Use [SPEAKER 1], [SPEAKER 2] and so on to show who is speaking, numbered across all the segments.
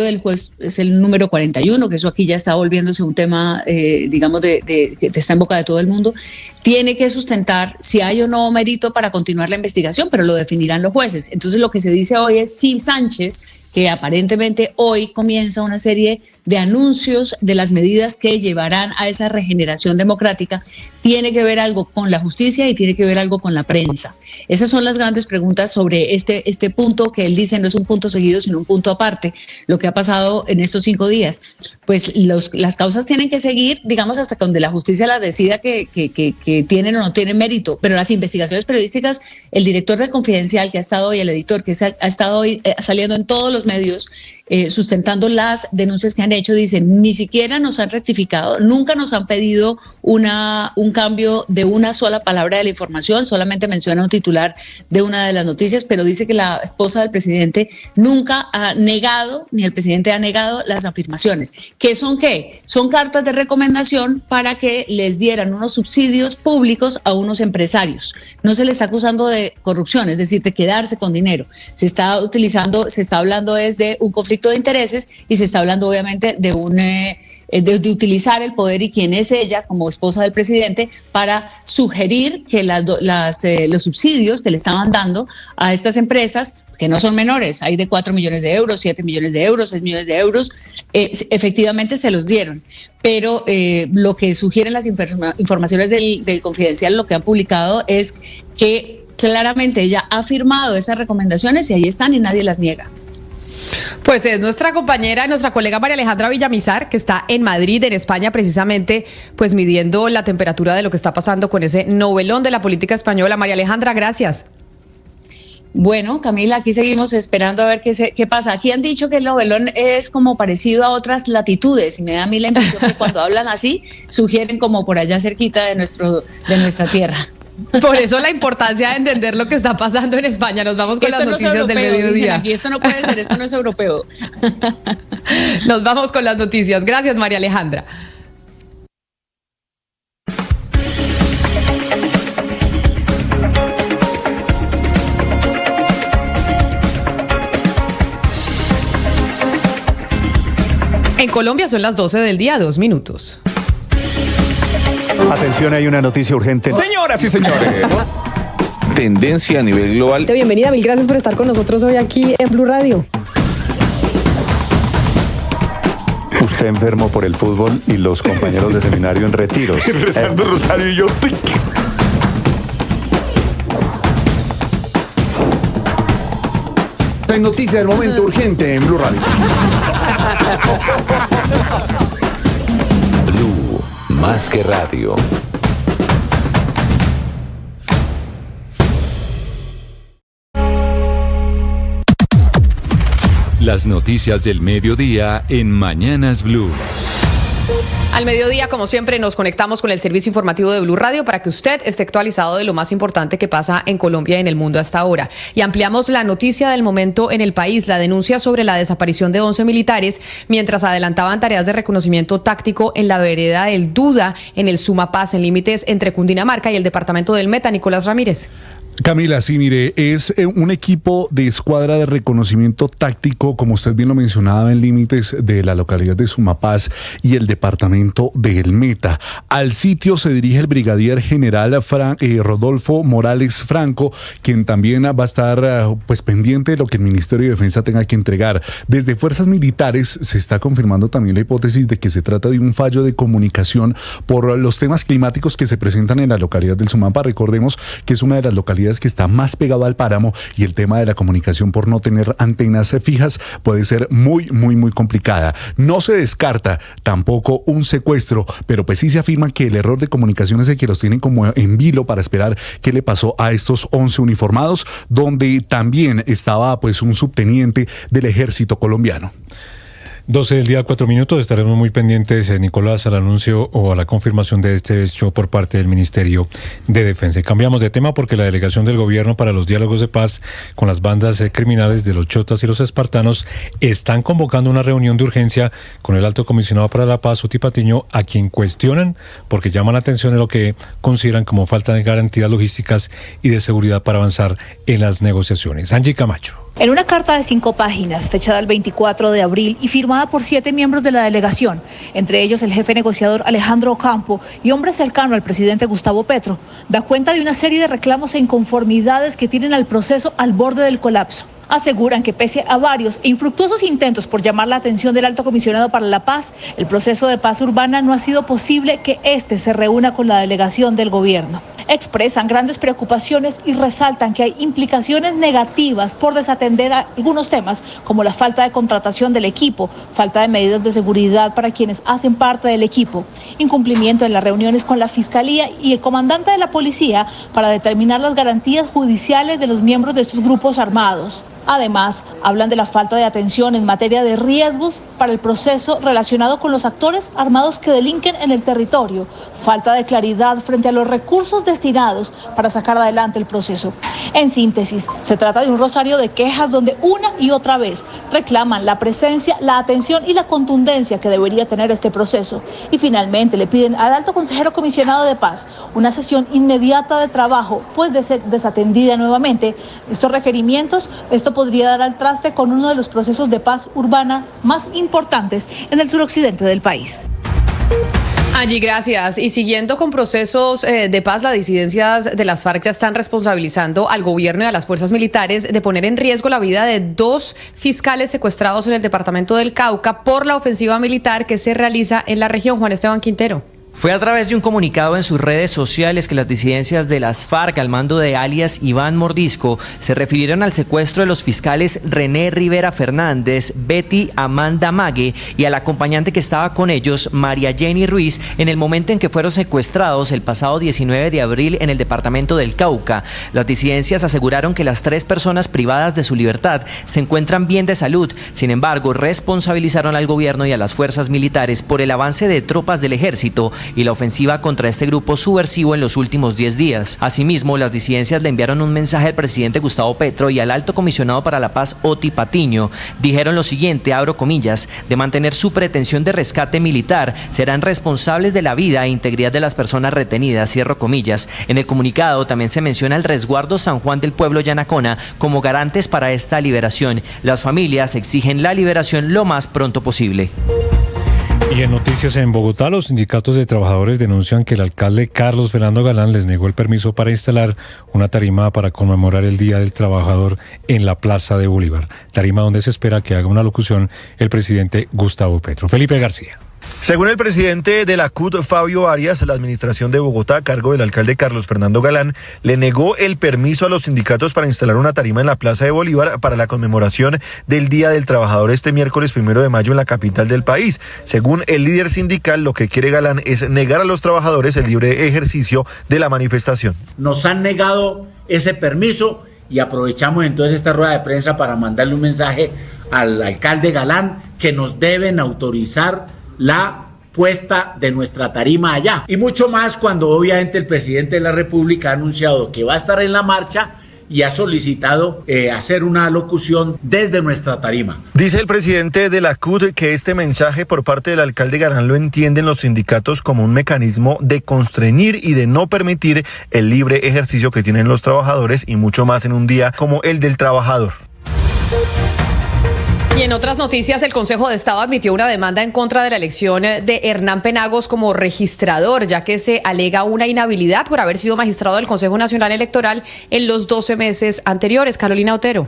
[SPEAKER 1] del juez es el número 41, que eso aquí ya está volviéndose un tema, digamos, que está en boca de todo el mundo, tiene que sustentar si hay o no mérito para continuar la investigación, pero lo definirán los jueces. Entonces lo que se dice hoy es si Sánchez, que aparentemente hoy comienza una serie de anuncios de las medidas que llevarán a esa regeneración democrática, tiene que ver algo con la justicia y tiene que ver algo con la prensa. Esas son las grandes preguntas sobre este punto que él dice no es un punto seguido, sino un punto aparte, lo que ha pasado en estos 5 días. Pues las causas tienen que seguir, digamos, hasta donde la justicia las decida que tienen o no tienen mérito, pero las investigaciones periodísticas, el director del Confidencial que ha estado hoy, el editor que ha estado hoy saliendo en todos los medios sustentando las denuncias que han hecho, dicen, ni siquiera nos han rectificado, nunca nos han pedido un cambio de una sola palabra de la información, solamente menciona un titular de una de las noticias, pero dice que la esposa del presidente nunca ha negado, ni el presidente ha negado las afirmaciones. ¿Qué son qué? Son cartas de recomendación para que les dieran unos subsidios públicos a unos empresarios. No se les está acusando de corrupción, es decir, de quedarse con dinero. Se está hablando de un conflicto de intereses y se está hablando obviamente de utilizar el poder y quién es ella como esposa del presidente para sugerir que los subsidios que le estaban dando a estas empresas, que no son menores, hay de 4 millones de euros, 7 millones de euros, 6 millones de euros, efectivamente se los dieron. Pero lo que sugieren las informaciones del Confidencial, lo que han publicado es que claramente ella ha firmado esas recomendaciones y ahí están y nadie las niega.
[SPEAKER 2] Pues es nuestra compañera, nuestra colega María Alejandra Villamizar, que está en Madrid, en España, precisamente, pues midiendo la temperatura de lo que está pasando con ese novelón de la política española. María Alejandra, gracias.
[SPEAKER 1] Bueno, Camila, aquí seguimos esperando a ver qué pasa. Aquí han dicho que el novelón es como parecido a otras latitudes y me da a mí la impresión que cuando hablan así, sugieren como por allá cerquita de nuestra tierra.
[SPEAKER 2] Por eso la importancia de entender lo que está pasando en España. Nos vamos con las noticias del mediodía.
[SPEAKER 1] Aquí esto no puede ser, esto no es europeo.
[SPEAKER 2] Nos vamos con las noticias. Gracias, María Alejandra. En Colombia son las 12 del día, 2 minutos.
[SPEAKER 3] Atención, hay una noticia urgente.
[SPEAKER 4] Señoras y señores. Tendencia a nivel global.
[SPEAKER 5] Bienvenida, mil gracias por estar con nosotros hoy aquí en Blue Radio.
[SPEAKER 3] Usted enfermo por el fútbol y los compañeros de seminario en retiros.
[SPEAKER 4] Rezando rosario y yo.
[SPEAKER 6] Hay noticia del momento urgente en Blue Radio.
[SPEAKER 7] Blue, más que radio. Las noticias del mediodía en Mañanas Blue.
[SPEAKER 2] Al mediodía, como siempre, nos conectamos con el servicio informativo de Blue Radio para que usted esté actualizado de lo más importante que pasa en Colombia y en el mundo hasta ahora. Y ampliamos la noticia del momento en el país, la denuncia sobre la desaparición de 11 militares mientras adelantaban tareas de reconocimiento táctico en la vereda del Duda, en el Sumapaz, en límites entre Cundinamarca y el departamento del Meta. Nicolás Ramírez.
[SPEAKER 8] Camila, sí, mire, es un equipo de escuadra de reconocimiento táctico, como usted bien lo mencionaba, en límites de la localidad de Sumapaz y el departamento del Meta. Al sitio se dirige el brigadier general Rodolfo Morales Franco, quien también va a estar pues pendiente de lo que el Ministerio de Defensa tenga que entregar. Desde Fuerzas Militares se está confirmando también la hipótesis de que se trata de un fallo de comunicación por los temas climáticos que se presentan en la localidad del Sumapaz. Recordemos que es una de las localidades que está más pegado al páramo y el tema de la comunicación por no tener antenas fijas puede ser muy complicada. No se descarta tampoco un secuestro, pero pues sí se afirma que el error de comunicación es el que los tienen como en vilo para esperar qué le pasó a estos 11 uniformados, donde también estaba pues un subteniente del ejército colombiano.
[SPEAKER 9] 12 del día, 4 minutos. Estaremos muy pendientes, Nicolás, al anuncio o a la confirmación de este hecho por parte del Ministerio de Defensa. Y cambiamos de tema porque la delegación del gobierno para los diálogos de paz con las bandas criminales de los chotas y los espartanos están convocando una reunión de urgencia con el alto comisionado para la paz, Uti Patiño, a quien cuestionan porque llaman la atención en lo que consideran como falta de garantías logísticas y de seguridad para avanzar en las negociaciones. Angie Camacho.
[SPEAKER 10] En una carta de 5 páginas, fechada el 24 de abril y firmada por 7 miembros de la delegación, entre ellos el jefe negociador Alejandro Ocampo y hombre cercano al presidente Gustavo Petro, da cuenta de una serie de reclamos e inconformidades que tienen al proceso al borde del colapso. Aseguran que pese a varios e infructuosos intentos por llamar la atención del Alto Comisionado para la Paz, el proceso de paz urbana no ha sido posible que éste se reúna con la delegación del gobierno. Expresan grandes preocupaciones y resaltan que hay implicaciones negativas por desatender algunos temas como la falta de contratación del equipo, falta de medidas de seguridad para quienes hacen parte del equipo, incumplimiento en las reuniones con la Fiscalía y el comandante de la policía para determinar las garantías judiciales de los miembros de estos grupos armados. Además, hablan de la falta de atención en materia de riesgos para el proceso relacionado con los actores armados que delinquen en el territorio, falta de claridad frente a los recursos destinados para sacar adelante el proceso. En síntesis, se trata de un rosario de quejas donde una y otra vez reclaman la presencia, la atención y la contundencia que debería tener este proceso. Y finalmente le piden al Alto Consejero Comisionado de Paz una sesión inmediata de trabajo, pues de ser desatendida nuevamente estos requerimientos, esto podría dar al traste con uno de los procesos de paz urbana más importantes en el suroccidente del país.
[SPEAKER 2] Angie, gracias. Y siguiendo con procesos de paz, las disidencias de las FARC ya están responsabilizando al gobierno y a las fuerzas militares de poner en riesgo la vida de 2 fiscales secuestrados en el departamento del Cauca por la ofensiva militar que se realiza en la región. Juan Esteban Quintero.
[SPEAKER 11] Fue a través de un comunicado en sus redes sociales que las disidencias de las FARC, al mando de alias Iván Mordisco, se refirieron al secuestro de los fiscales René Rivera Fernández, Betty Amanda Mague y al acompañante que estaba con ellos, María Jenny Ruiz, en el momento en que fueron secuestrados el pasado 19 de abril en el departamento del Cauca. Las disidencias aseguraron que las 3 personas privadas de su libertad se encuentran bien de salud. Sin embargo, responsabilizaron al gobierno y a las fuerzas militares por el avance de tropas del ejército y la ofensiva contra este grupo subversivo en los últimos 10 días. Asimismo, las disidencias le enviaron un mensaje al presidente Gustavo Petro y al Alto Comisionado para la Paz, Oti Patiño. Dijeron lo siguiente, abro comillas, de mantener su pretensión de rescate militar, serán responsables de la vida e integridad de las personas retenidas, cierro comillas. En el comunicado también se menciona el resguardo San Juan del Pueblo Yanacona como garantes para esta liberación. Las familias exigen la liberación lo más pronto posible.
[SPEAKER 9] Y en noticias en Bogotá, los sindicatos de trabajadores denuncian que el alcalde Carlos Fernando Galán les negó el permiso para instalar una tarima para conmemorar el Día del Trabajador en la Plaza de Bolívar. Tarima donde se espera que haga una locución el presidente Gustavo Petro. Felipe García.
[SPEAKER 12] Según el presidente de la CUT, Fabio Arias, la administración de Bogotá, a cargo del alcalde Carlos Fernando Galán, le negó el permiso a los sindicatos para instalar una tarima en la Plaza de Bolívar para la conmemoración del Día del Trabajador este miércoles 1 de mayo en la capital del país. Según el líder sindical, lo que quiere Galán es negar a los trabajadores el libre ejercicio de la manifestación.
[SPEAKER 13] Nos han negado ese permiso y aprovechamos entonces esta rueda de prensa para mandarle un mensaje al alcalde Galán que nos deben autorizar la puesta de nuestra tarima allá. Y mucho más cuando obviamente el presidente de la República ha anunciado que va a estar en la marcha y ha solicitado hacer una locución desde nuestra tarima.
[SPEAKER 12] Dice el presidente de la CUT que este mensaje por parte del alcalde Galán lo entienden los sindicatos como un mecanismo de constreñir y de no permitir el libre ejercicio que tienen los trabajadores y mucho más en un día como el del trabajador.
[SPEAKER 2] Y en otras noticias, el Consejo de Estado admitió una demanda en contra de la elección de Hernán Penagos como registrador, ya que se alega una inhabilidad por haber sido magistrado del Consejo Nacional Electoral en los 12 meses anteriores. Carolina Otero.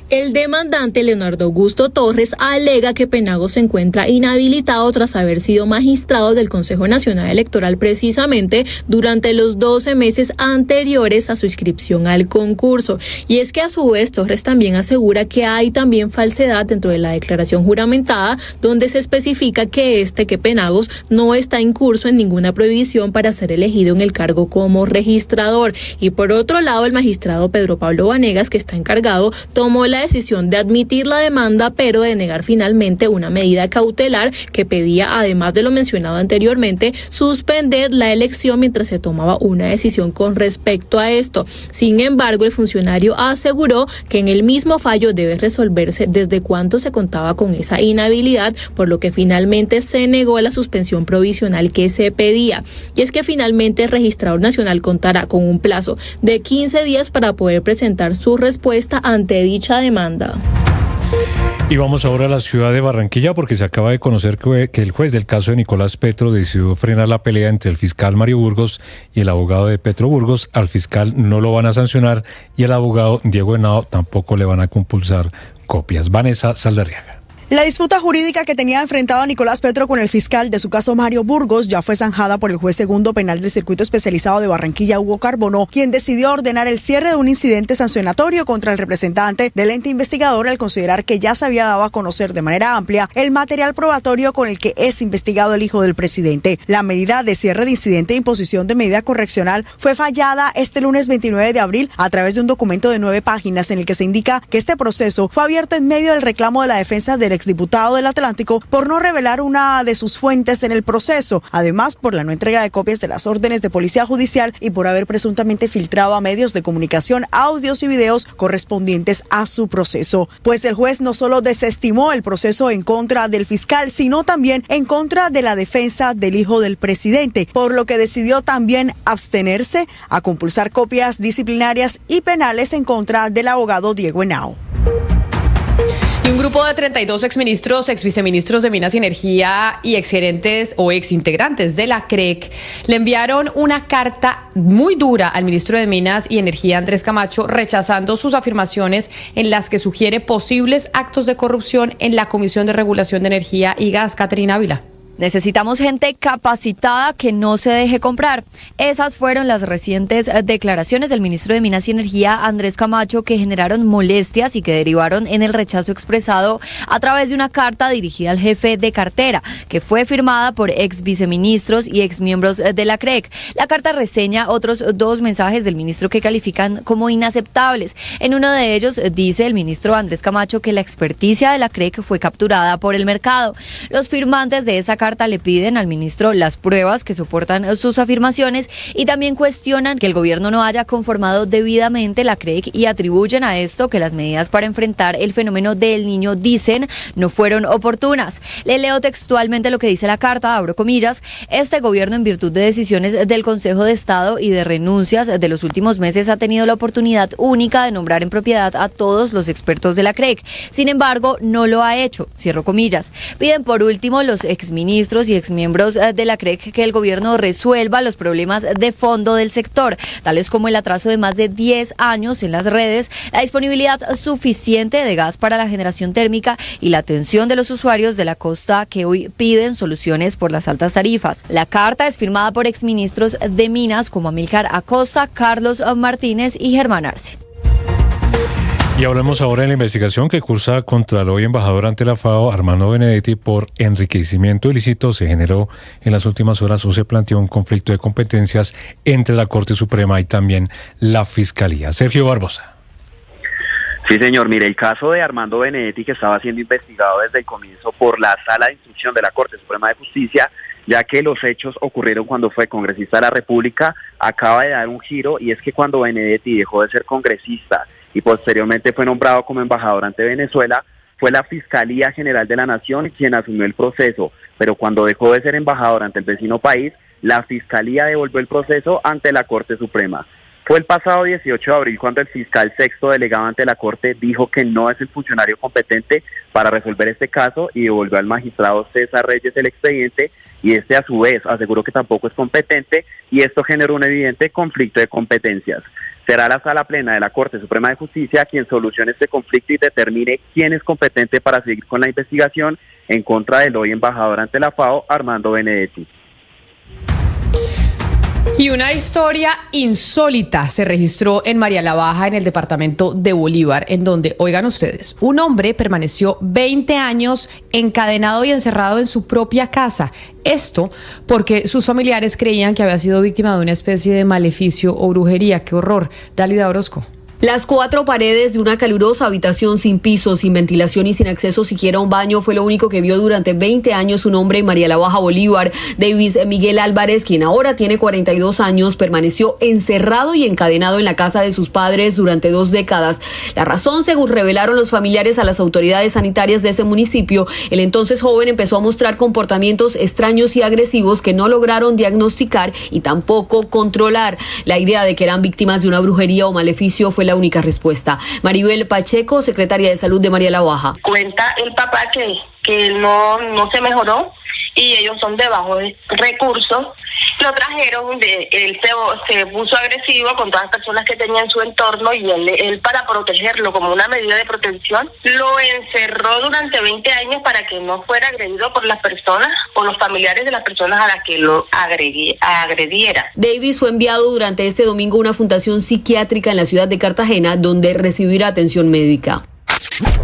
[SPEAKER 14] El demandante Leonardo Augusto Torres alega que Penagos se encuentra inhabilitado tras haber sido magistrado del Consejo Nacional Electoral precisamente durante los 12 meses anteriores a su inscripción al concurso. Y es que a su vez Torres también asegura que hay también falsedad dentro de la declaración juramentada donde se especifica que Penagos no está en curso en ninguna prohibición para ser elegido en el cargo como registrador. Y por otro lado, el magistrado Pedro Pablo Vanegas, que está encargado, tomó la decisión de admitir la demanda, pero de negar finalmente una medida cautelar que pedía, además de lo mencionado anteriormente, suspender la elección mientras se tomaba una decisión con respecto a esto. Sin embargo, el funcionario aseguró que en el mismo fallo debe resolverse desde cuándo se contaba con esa inhabilidad, por lo que finalmente se negó la suspensión provisional que se pedía. Y es que finalmente el registrador nacional contará con un plazo de 15 días para poder presentar su respuesta ante dicha demanda.
[SPEAKER 9] Y vamos ahora a la ciudad de Barranquilla porque se acaba de conocer que el juez del caso de Nicolás Petro decidió frenar la pelea entre el fiscal Mario Burgos y el abogado de Petro Burgos. Al fiscal no lo van a sancionar y al abogado Diego Henao tampoco le van a compulsar copias. Vanessa Saldarriaga.
[SPEAKER 15] La disputa jurídica que tenía enfrentado a Nicolás Petro con el fiscal de su caso Mario Burgos ya fue zanjada por el juez segundo penal del circuito especializado de Barranquilla, Hugo Carbonó, quien decidió ordenar el cierre de un incidente sancionatorio contra el representante del ente investigador al considerar que ya se había dado a conocer de manera amplia el material probatorio con el que es investigado el hijo del presidente. La medida de cierre de incidente e imposición de medida correccional fue fallada este lunes 29 de abril a través de un documento de 9 páginas en el que se indica que este proceso fue abierto en medio del reclamo de la defensa del exdiputado del Atlántico por no revelar una de sus fuentes en el proceso, además por la no entrega de copias de las órdenes de policía judicial y por haber presuntamente filtrado a medios de comunicación audios y videos correspondientes a su proceso. Pues el juez no solo desestimó el proceso en contra del fiscal, sino también en contra de la defensa del hijo del presidente, por lo que decidió también abstenerse a compulsar copias disciplinarias y penales en contra del abogado Diego Henao.
[SPEAKER 2] Y un grupo de 32 exministros, exviceministros de Minas y Energía y exgerentes o exintegrantes de la CREC le enviaron una carta muy dura al ministro de Minas y Energía, Andrés Camacho, rechazando sus afirmaciones en las que sugiere posibles actos de corrupción en la Comisión de Regulación de Energía y Gas. Caterina Ávila.
[SPEAKER 16] Necesitamos gente capacitada que no se deje comprar. Esas fueron las recientes declaraciones del ministro de Minas y Energía, Andrés Camacho, que generaron molestias y que derivaron en el rechazo expresado a través de una carta dirigida al jefe de cartera, que fue firmada por ex viceministros y ex miembros de la CREC. La carta reseña otros 2 mensajes del ministro que califican como inaceptables. En uno de ellos dice el ministro Andrés Camacho que la experticia de la CREC fue capturada por el mercado. Los firmantes de esa carta le piden al ministro las pruebas que soportan sus afirmaciones y también cuestionan que el gobierno no haya conformado debidamente la CREC y atribuyen a esto que las medidas para enfrentar el fenómeno del Niño, dicen, no fueron oportunas. Le leo textualmente lo que dice la carta, abro comillas: este gobierno, en virtud de decisiones del Consejo de Estado y de renuncias de los últimos meses, ha tenido la oportunidad única de nombrar en propiedad a todos los expertos de la CREC. Sin embargo, no lo ha hecho, cierro comillas. Piden por último los exministros y exmiembros de la CREC que el gobierno resuelva los problemas de fondo del sector, tales como el atraso de más de 10 años en las redes, la disponibilidad suficiente de gas para la generación térmica y la atención de los usuarios de la costa que hoy piden soluciones por las altas tarifas. La carta es firmada por exministros de Minas como Amílcar Acosta, Carlos Martínez y Germán Arce.
[SPEAKER 9] Y hablemos ahora de la investigación que cursa contra el hoy embajador ante la FAO, Armando Benedetti, por enriquecimiento ilícito. Se generó en las últimas horas o se planteó un conflicto de competencias entre la Corte Suprema y también la Fiscalía. Sergio Barbosa.
[SPEAKER 17] Sí, señor. Mire, el caso de Armando Benedetti, que estaba siendo investigado desde el comienzo por la Sala de Instrucción de la Corte Suprema de Justicia, ya que los hechos ocurrieron cuando fue congresista de la República, acaba de dar un giro, y es que cuando Benedetti dejó de ser congresista y posteriormente fue nombrado como embajador ante Venezuela, fue la Fiscalía General de la Nación quien asumió el proceso, pero cuando dejó de ser embajador ante el vecino país, la Fiscalía devolvió el proceso ante la Corte Suprema. Fue el pasado 18 de abril cuando el fiscal sexto delegado ante la Corte dijo que no es el funcionario competente para resolver este caso y devolvió al magistrado César Reyes el expediente, y este a su vez aseguró que tampoco es competente, y esto generó un evidente conflicto de competencias. Será la Sala Plena de la Corte Suprema de Justicia quien solucione este conflicto y determine quién es competente para seguir con la investigación en contra del hoy embajador ante la FAO, Armando Benedetti.
[SPEAKER 2] Y una historia insólita se registró en María la Baja, en el departamento de Bolívar, en donde, oigan ustedes, un hombre permaneció 20 años encadenado y encerrado en su propia casa. Esto porque sus familiares creían que había sido víctima de una especie de maleficio o brujería. ¡Qué horror! Dalida Orozco.
[SPEAKER 18] Las 4 paredes de una calurosa habitación sin piso, sin ventilación y sin acceso siquiera a un baño fue lo único que vio durante 20 años un hombre en María la Baja, Bolívar. Davis Miguel Álvarez, quien ahora tiene 42 años, permaneció encerrado y encadenado en la casa de sus padres durante 2 décadas. La razón, según revelaron los familiares a las autoridades sanitarias de ese municipio, el entonces joven empezó a mostrar comportamientos extraños y agresivos que no lograron diagnosticar y tampoco controlar. La idea de que eran víctimas de una brujería o maleficio fue fue la única respuesta. Maribel Pacheco, secretaria de Salud de María la Baja.
[SPEAKER 19] Cuenta el papá que no se mejoró y ellos son de bajos recursos. Lo trajeron, él se puso agresivo con todas las personas que tenía en su entorno y él para protegerlo como una medida de protección, lo encerró durante 20 años para que no fuera agredido por las personas o los familiares de las personas a las que lo agrediera.
[SPEAKER 18] Davis fue enviado durante este domingo a una fundación psiquiátrica en la ciudad de Cartagena donde recibirá atención médica.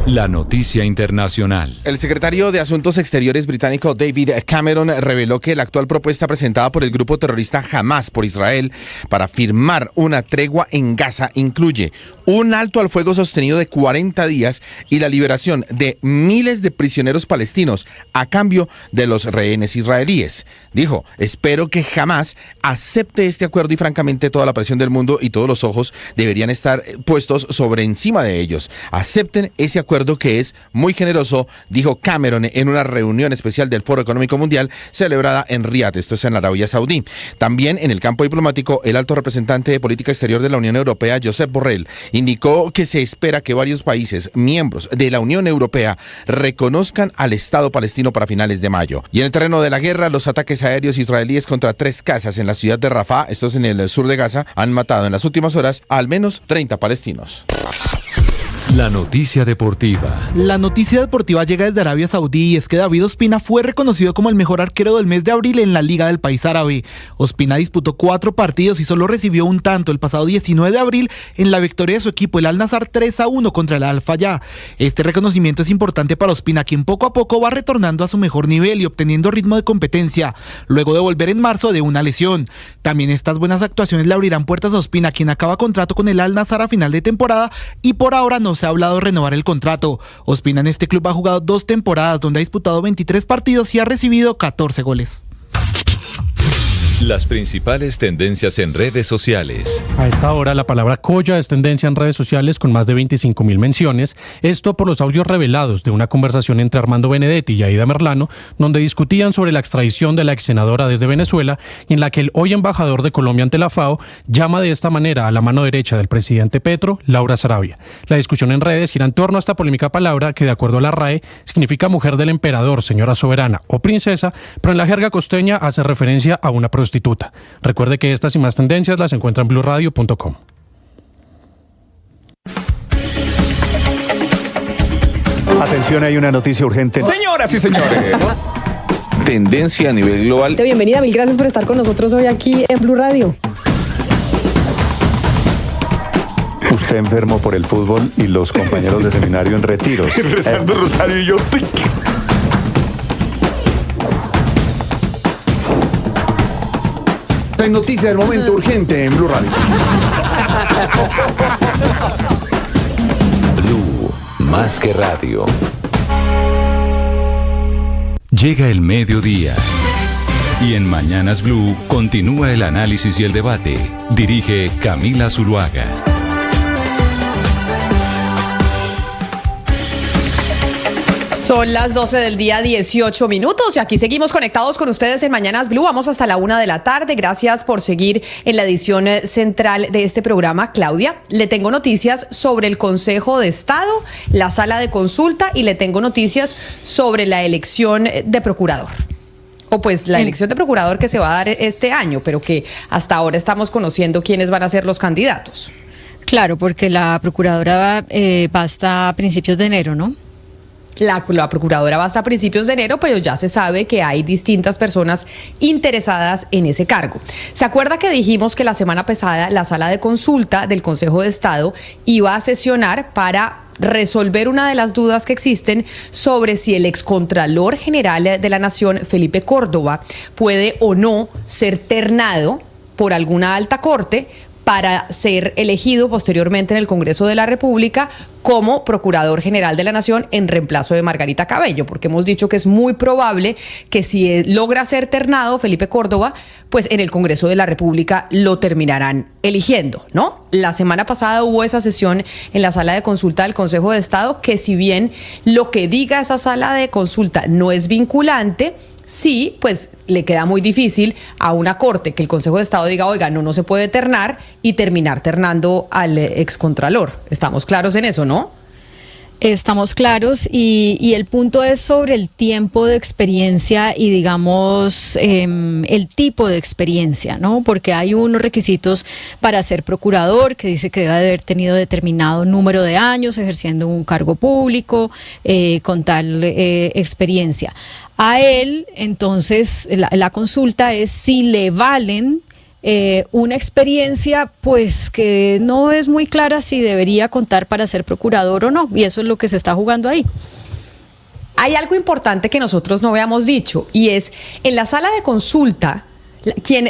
[SPEAKER 7] La noticia internacional.
[SPEAKER 20] El secretario de Asuntos Exteriores británico David Cameron reveló que la actual propuesta presentada por el grupo terrorista Hamas por Israel para firmar una tregua en Gaza incluye un alto al fuego sostenido de 40 días y la liberación de miles de prisioneros palestinos a cambio de los rehenes israelíes. Dijo, espero que Hamas acepte este acuerdo y francamente toda la presión del mundo y todos los ojos deberían estar puestos sobre encima de ellos. Acepten ese acuerdo que es muy generoso, dijo Cameron en una reunión especial del Foro Económico Mundial celebrada en Riad, esto es en Arabia Saudí. También en el campo diplomático, el alto representante de política exterior de la Unión Europea, Josep Borrell, indicó que se espera que varios países miembros de la Unión Europea reconozcan al Estado palestino para finales de mayo. Y en el terreno de la guerra, los ataques aéreos israelíes contra 3 casas en la ciudad de Rafah, esto es en el sur de Gaza, han matado en las últimas horas a al menos 30 palestinos.
[SPEAKER 7] La noticia deportiva.
[SPEAKER 21] La noticia deportiva llega desde Arabia Saudí y es que David Ospina fue reconocido como el mejor arquero del mes de abril en la Liga del país árabe. Ospina disputó 4 partidos y solo recibió un tanto el pasado 19 de abril en la victoria de su equipo, el Al-Nassr 3-1 contra el Al-Fayha. Este reconocimiento es importante para Ospina, quien poco a poco va retornando a su mejor nivel y obteniendo ritmo de competencia, luego de volver en marzo de una lesión. También estas buenas actuaciones le abrirán puertas a Ospina, quien acaba contrato con el Al-Nassr a final de temporada y por ahora no se ha hablado de renovar el contrato. Ospina en este club ha jugado 2 temporadas donde ha disputado 23 partidos y ha recibido 14 goles.
[SPEAKER 7] Las principales tendencias en redes sociales.
[SPEAKER 9] A esta hora la palabra colla es tendencia en redes sociales con más de 25.000 menciones. Esto por los audios revelados de una conversación entre Armando Benedetti y Aida Merlano, donde discutían sobre la extradición de la ex senadora desde Venezuela, en la que el hoy embajador de Colombia ante la FAO llama de esta manera a la mano derecha del presidente Petro, Laura Sarabia. La discusión en redes gira en torno a esta polémica palabra que, de acuerdo a la RAE, significa mujer del emperador, señora soberana o princesa, pero en la jerga costeña hace referencia a una prostituta. Recuerde que estas y más tendencias las encuentra en blurradio.com.
[SPEAKER 3] Atención, hay una noticia urgente.
[SPEAKER 4] Señoras y señores. Tendencia a nivel global.
[SPEAKER 5] Bienvenida, mil gracias por estar con nosotros hoy aquí en Blue Radio.
[SPEAKER 3] Usted enfermo por el fútbol y los compañeros de seminario en retiros.
[SPEAKER 6] Rezando Rosario y yo. En noticia del momento urgente en Blue Radio.
[SPEAKER 7] Blue, más que radio. Llega el mediodía. Y en Mañanas Blue continúa el análisis y el debate. Dirige Camila Zuluaga.
[SPEAKER 2] Son las 12 del día, 18 minutos, y aquí seguimos conectados con ustedes en Mañanas Blue. Vamos hasta la 1 de la tarde. Gracias por seguir en la edición central de este programa. Claudia, le tengo noticias sobre el Consejo de Estado, la sala de consulta, y le tengo noticias sobre la elección de procurador. O pues la elección de procurador que se va a dar este año, pero que hasta ahora estamos conociendo quiénes van a ser los candidatos.
[SPEAKER 22] Claro, porque la procuradora va hasta a principios de enero, ¿no?
[SPEAKER 2] La procuradora va hasta a principios de enero, pero ya se sabe que hay distintas personas interesadas en ese cargo. ¿Se acuerda que dijimos que la semana pasada la sala de consulta del Consejo de Estado iba a sesionar para resolver una de las dudas que existen sobre si el excontralor general de la Nación, Felipe Córdoba, puede o no ser ternado por alguna alta corte para ser elegido posteriormente en el Congreso de la República como Procurador General de la Nación en reemplazo de Margarita Cabello, porque hemos dicho que es muy probable que si logra ser ternado Felipe Córdoba, pues en el Congreso de la República lo terminarán eligiendo, ¿no? La semana pasada hubo esa sesión en la sala de consulta del Consejo de Estado, que si bien lo que diga esa sala de consulta no es vinculante, sí, pues le queda muy difícil a una corte que el Consejo de Estado diga, oiga, no se puede ternar y terminar ternando al excontralor. Estamos claros en eso, ¿no?
[SPEAKER 22] Estamos claros y el punto es sobre el tiempo de experiencia y digamos el tipo de experiencia, ¿no? Porque hay unos requisitos para ser procurador que dice que debe haber tenido determinado número de años ejerciendo un cargo público con tal experiencia. A él, entonces, la consulta es si le valen una experiencia pues que no es muy clara si debería contar para ser procurador o no, y eso es lo que se está jugando ahí.
[SPEAKER 2] Hay algo importante que nosotros no habíamos dicho, y es en la sala de consulta,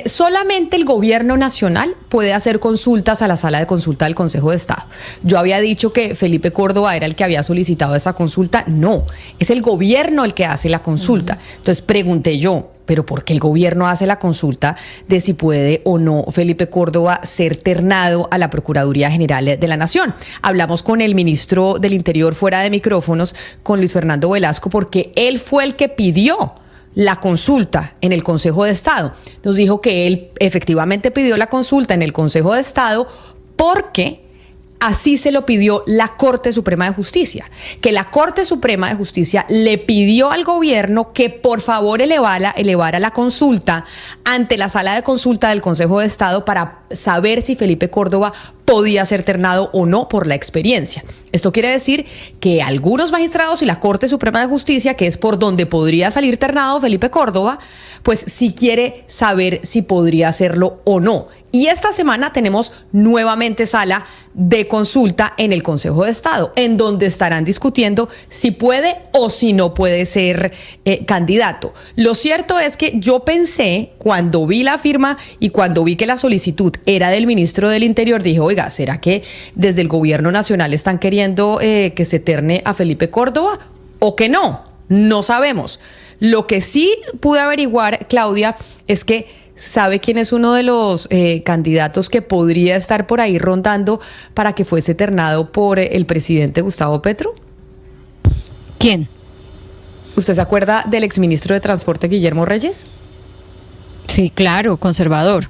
[SPEAKER 2] solamente el gobierno nacional puede hacer consultas a la sala de consulta del Consejo de Estado. Yo había dicho que Felipe Córdoba era el que había solicitado esa consulta. No, es el gobierno el que hace la consulta. Entonces pregunté yo, ¿pero por qué el gobierno hace la consulta de si puede o no Felipe Córdoba ser ternado a la Procuraduría General de la Nación? Hablamos con el ministro del Interior fuera de micrófonos, con Luis Fernando Velasco, porque él fue el que pidió la consulta en el Consejo de Estado. Nos dijo que él efectivamente pidió la consulta en el Consejo de Estado porque así se lo pidió la Corte Suprema de Justicia, que la Corte Suprema de Justicia le pidió al gobierno que por favor elevara la consulta ante la sala de consulta del Consejo de Estado para saber si Felipe Córdoba podía ser ternado o no por la experiencia. Esto quiere decir que algunos magistrados y la Corte Suprema de Justicia, que es por donde podría salir ternado Felipe Córdoba, pues sí quiere saber si podría hacerlo o no. Y esta semana tenemos nuevamente sala de consulta en el Consejo de Estado, en donde estarán discutiendo si puede o si no puede ser candidato. Lo cierto es que yo pensé, cuando vi la firma y cuando vi que la solicitud era del ministro del Interior, dije, oiga, ¿será que desde el gobierno nacional están queriendo que se terne a Felipe Córdoba o que no? No sabemos. Lo que sí pude averiguar, Claudia, es que ¿sabe quién es uno de los candidatos que podría estar por ahí rondando para que fuese ternado por el presidente Gustavo Petro?
[SPEAKER 22] ¿Quién?
[SPEAKER 2] ¿Usted se acuerda del exministro de Transporte Guillermo Reyes?
[SPEAKER 22] Sí, claro, conservador.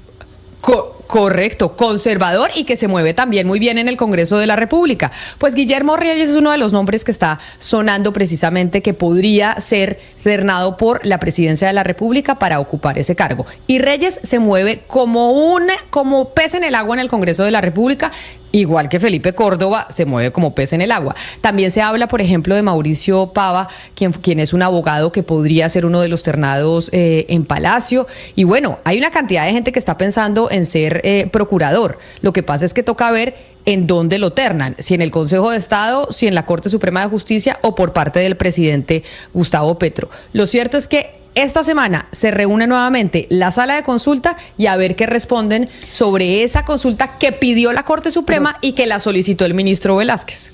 [SPEAKER 2] Correcto, conservador y que se mueve también muy bien en el Congreso de la República. Pues Guillermo Reyes es uno de los nombres que está sonando precisamente que podría ser ternado por la presidencia de la República para ocupar ese cargo. Y Reyes se mueve como pez en el agua en el Congreso de la República, igual que Felipe Córdoba se mueve como pez en el agua. También se habla, por ejemplo, de Mauricio Pava, quien es un abogado que podría ser uno de los ternados en Palacio. Y bueno, hay una cantidad de gente que está pensando en ser procurador. Lo que pasa es que toca ver en dónde lo ternan, si en el Consejo de Estado, si en la Corte Suprema de Justicia o por parte del presidente Gustavo Petro. Lo cierto es que esta semana se reúne nuevamente la sala de consulta y a ver qué responden sobre esa consulta que pidió la Corte Suprema y que la solicitó el ministro Velázquez.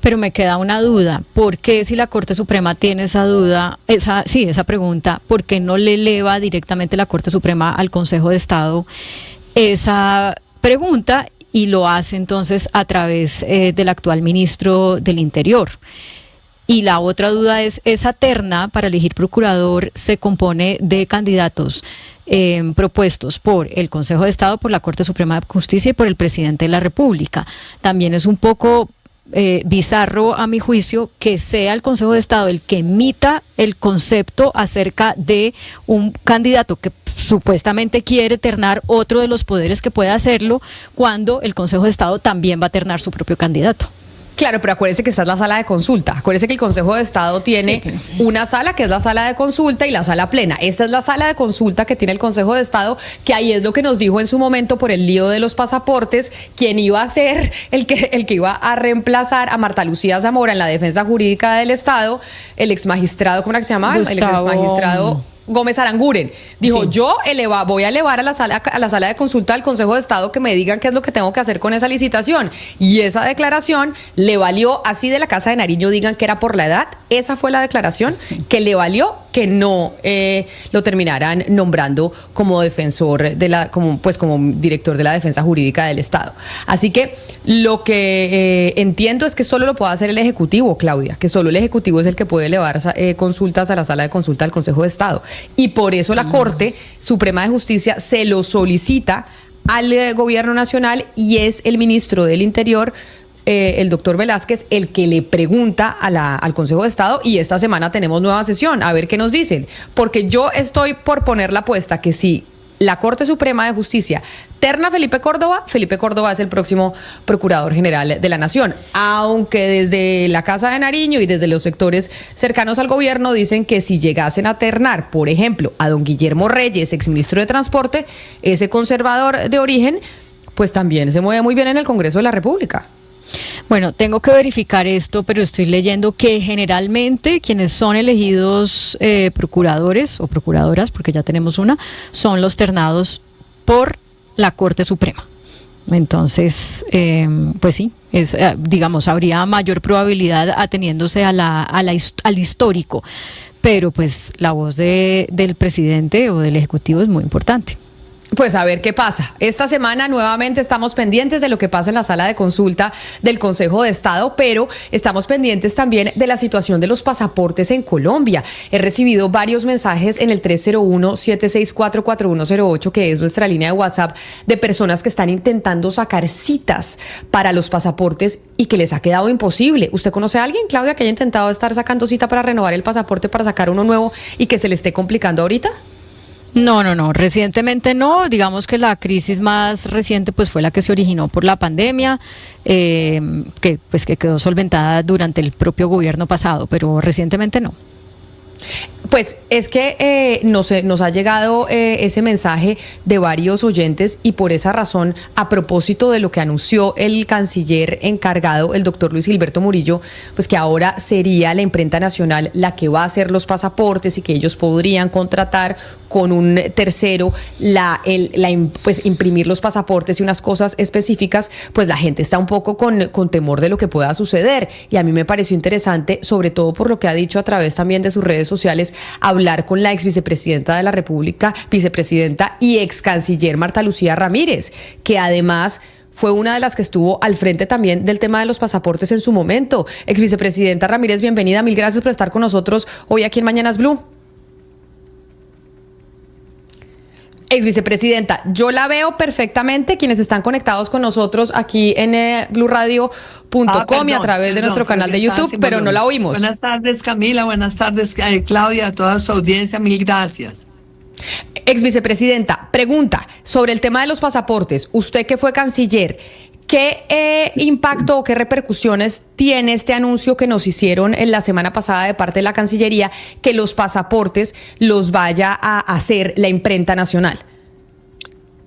[SPEAKER 22] Pero me queda una duda, ¿por qué si la Corte Suprema tiene esa duda, esa pregunta, por qué no le eleva directamente la Corte Suprema al Consejo de Estado esa pregunta y lo hace entonces a través del actual ministro del Interior? Y la otra duda es, esa terna para elegir procurador se compone de candidatos propuestos por el Consejo de Estado, por la Corte Suprema de Justicia y por el presidente de la República. También es un poco bizarro, a mi juicio, que sea el Consejo de Estado el que emita el concepto acerca de un candidato que supuestamente quiere ternar otro de los poderes que puede hacerlo, cuando el Consejo de Estado también va a ternar su propio candidato.
[SPEAKER 2] Claro, pero acuérdese que esta es la sala de consulta. Acuérdese que el Consejo de Estado tiene una sala que es la sala de consulta y la sala plena. Esta es la sala de consulta que tiene el Consejo de Estado, que ahí es lo que nos dijo en su momento por el lío de los pasaportes, quién iba a ser el que iba a reemplazar a Marta Lucía Zamora en la defensa jurídica del Estado, el exmagistrado, ¿cómo era que se llamaba? El exmagistrado Gómez Aranguren. Dijo, yo voy a elevar a la sala de consulta del Consejo de Estado que me digan qué es lo que tengo que hacer con esa licitación. Y esa declaración le valió, así de la Casa de Nariño digan que era por la edad, esa fue la declaración que le valió que no lo terminaran nombrando como defensor como director de la defensa jurídica del Estado. Así que lo que entiendo es que solo lo puede hacer el Ejecutivo, Claudia, que solo el Ejecutivo es el que puede elevar consultas a la sala de consulta del Consejo de Estado. Y por eso la Corte Suprema de Justicia se lo solicita al Gobierno Nacional y es el ministro del Interior, el doctor Velázquez, el que le pregunta al Consejo de Estado, y esta semana tenemos nueva sesión, a ver qué nos dicen, porque yo estoy por poner la apuesta que si la Corte Suprema de Justicia terna Felipe Córdoba es el próximo Procurador General de la Nación, aunque desde la Casa de Nariño y desde los sectores cercanos al gobierno dicen que si llegasen a ternar, por ejemplo, a don Guillermo Reyes, exministro de Transporte, ese conservador de origen, pues también se mueve muy bien en el Congreso de la República.
[SPEAKER 22] Bueno, tengo que verificar esto, pero estoy leyendo que generalmente quienes son elegidos procuradores o procuradoras, porque ya tenemos una, son los ternados por la Corte Suprema. Entonces, pues sí, digamos, habría mayor probabilidad ateniéndose al histórico, pero pues la voz del presidente o del Ejecutivo es muy importante.
[SPEAKER 2] Pues a ver qué pasa. Esta semana nuevamente estamos pendientes de lo que pasa en la sala de consulta del Consejo de Estado, pero estamos pendientes también de la situación de los pasaportes en Colombia. He recibido varios mensajes en el 301-764-4108, que es nuestra línea de WhatsApp, de personas que están intentando sacar citas para los pasaportes y que les ha quedado imposible. ¿Usted conoce a alguien, Claudia, que haya intentado estar sacando cita para renovar el pasaporte, para sacar uno nuevo y que se le esté complicando ahorita?
[SPEAKER 22] No, recientemente no, digamos que la crisis más reciente pues fue la que se originó por la pandemia, que quedó solventada durante el propio gobierno pasado, pero recientemente no.
[SPEAKER 2] Pues es que nos ha llegado ese mensaje de varios oyentes y por esa razón, a propósito de lo que anunció el canciller encargado, el doctor Luis Gilberto Murillo, pues que ahora sería la imprenta nacional la que va a hacer los pasaportes y que ellos podrían contratar con un tercero pues imprimir los pasaportes y unas cosas específicas, pues la gente está un poco con temor de lo que pueda suceder. Y a mí me pareció interesante, sobre todo por lo que ha dicho a través también de sus redes sociales, hablar con la ex vicepresidenta de la República, vicepresidenta y ex canciller Marta Lucía Ramírez, que además fue una de las que estuvo al frente también del tema de los pasaportes en su momento. Ex vicepresidenta Ramírez, bienvenida, mil gracias por estar con nosotros hoy aquí en Mañanas Blue. Ex vicepresidenta, yo la veo perfectamente, quienes están conectados con nosotros aquí en bluradio.com y a través de nuestro canal de YouTube, pero no la oímos.
[SPEAKER 1] Buenas tardes, Camila, buenas tardes, Claudia, a toda su audiencia, mil gracias.
[SPEAKER 2] Ex vicepresidenta, pregunta sobre el tema de los pasaportes. Usted que fue canciller, ¿qué impacto o qué repercusiones tiene este anuncio que nos hicieron en la semana pasada de parte de la Cancillería, que los pasaportes los vaya a hacer la imprenta nacional?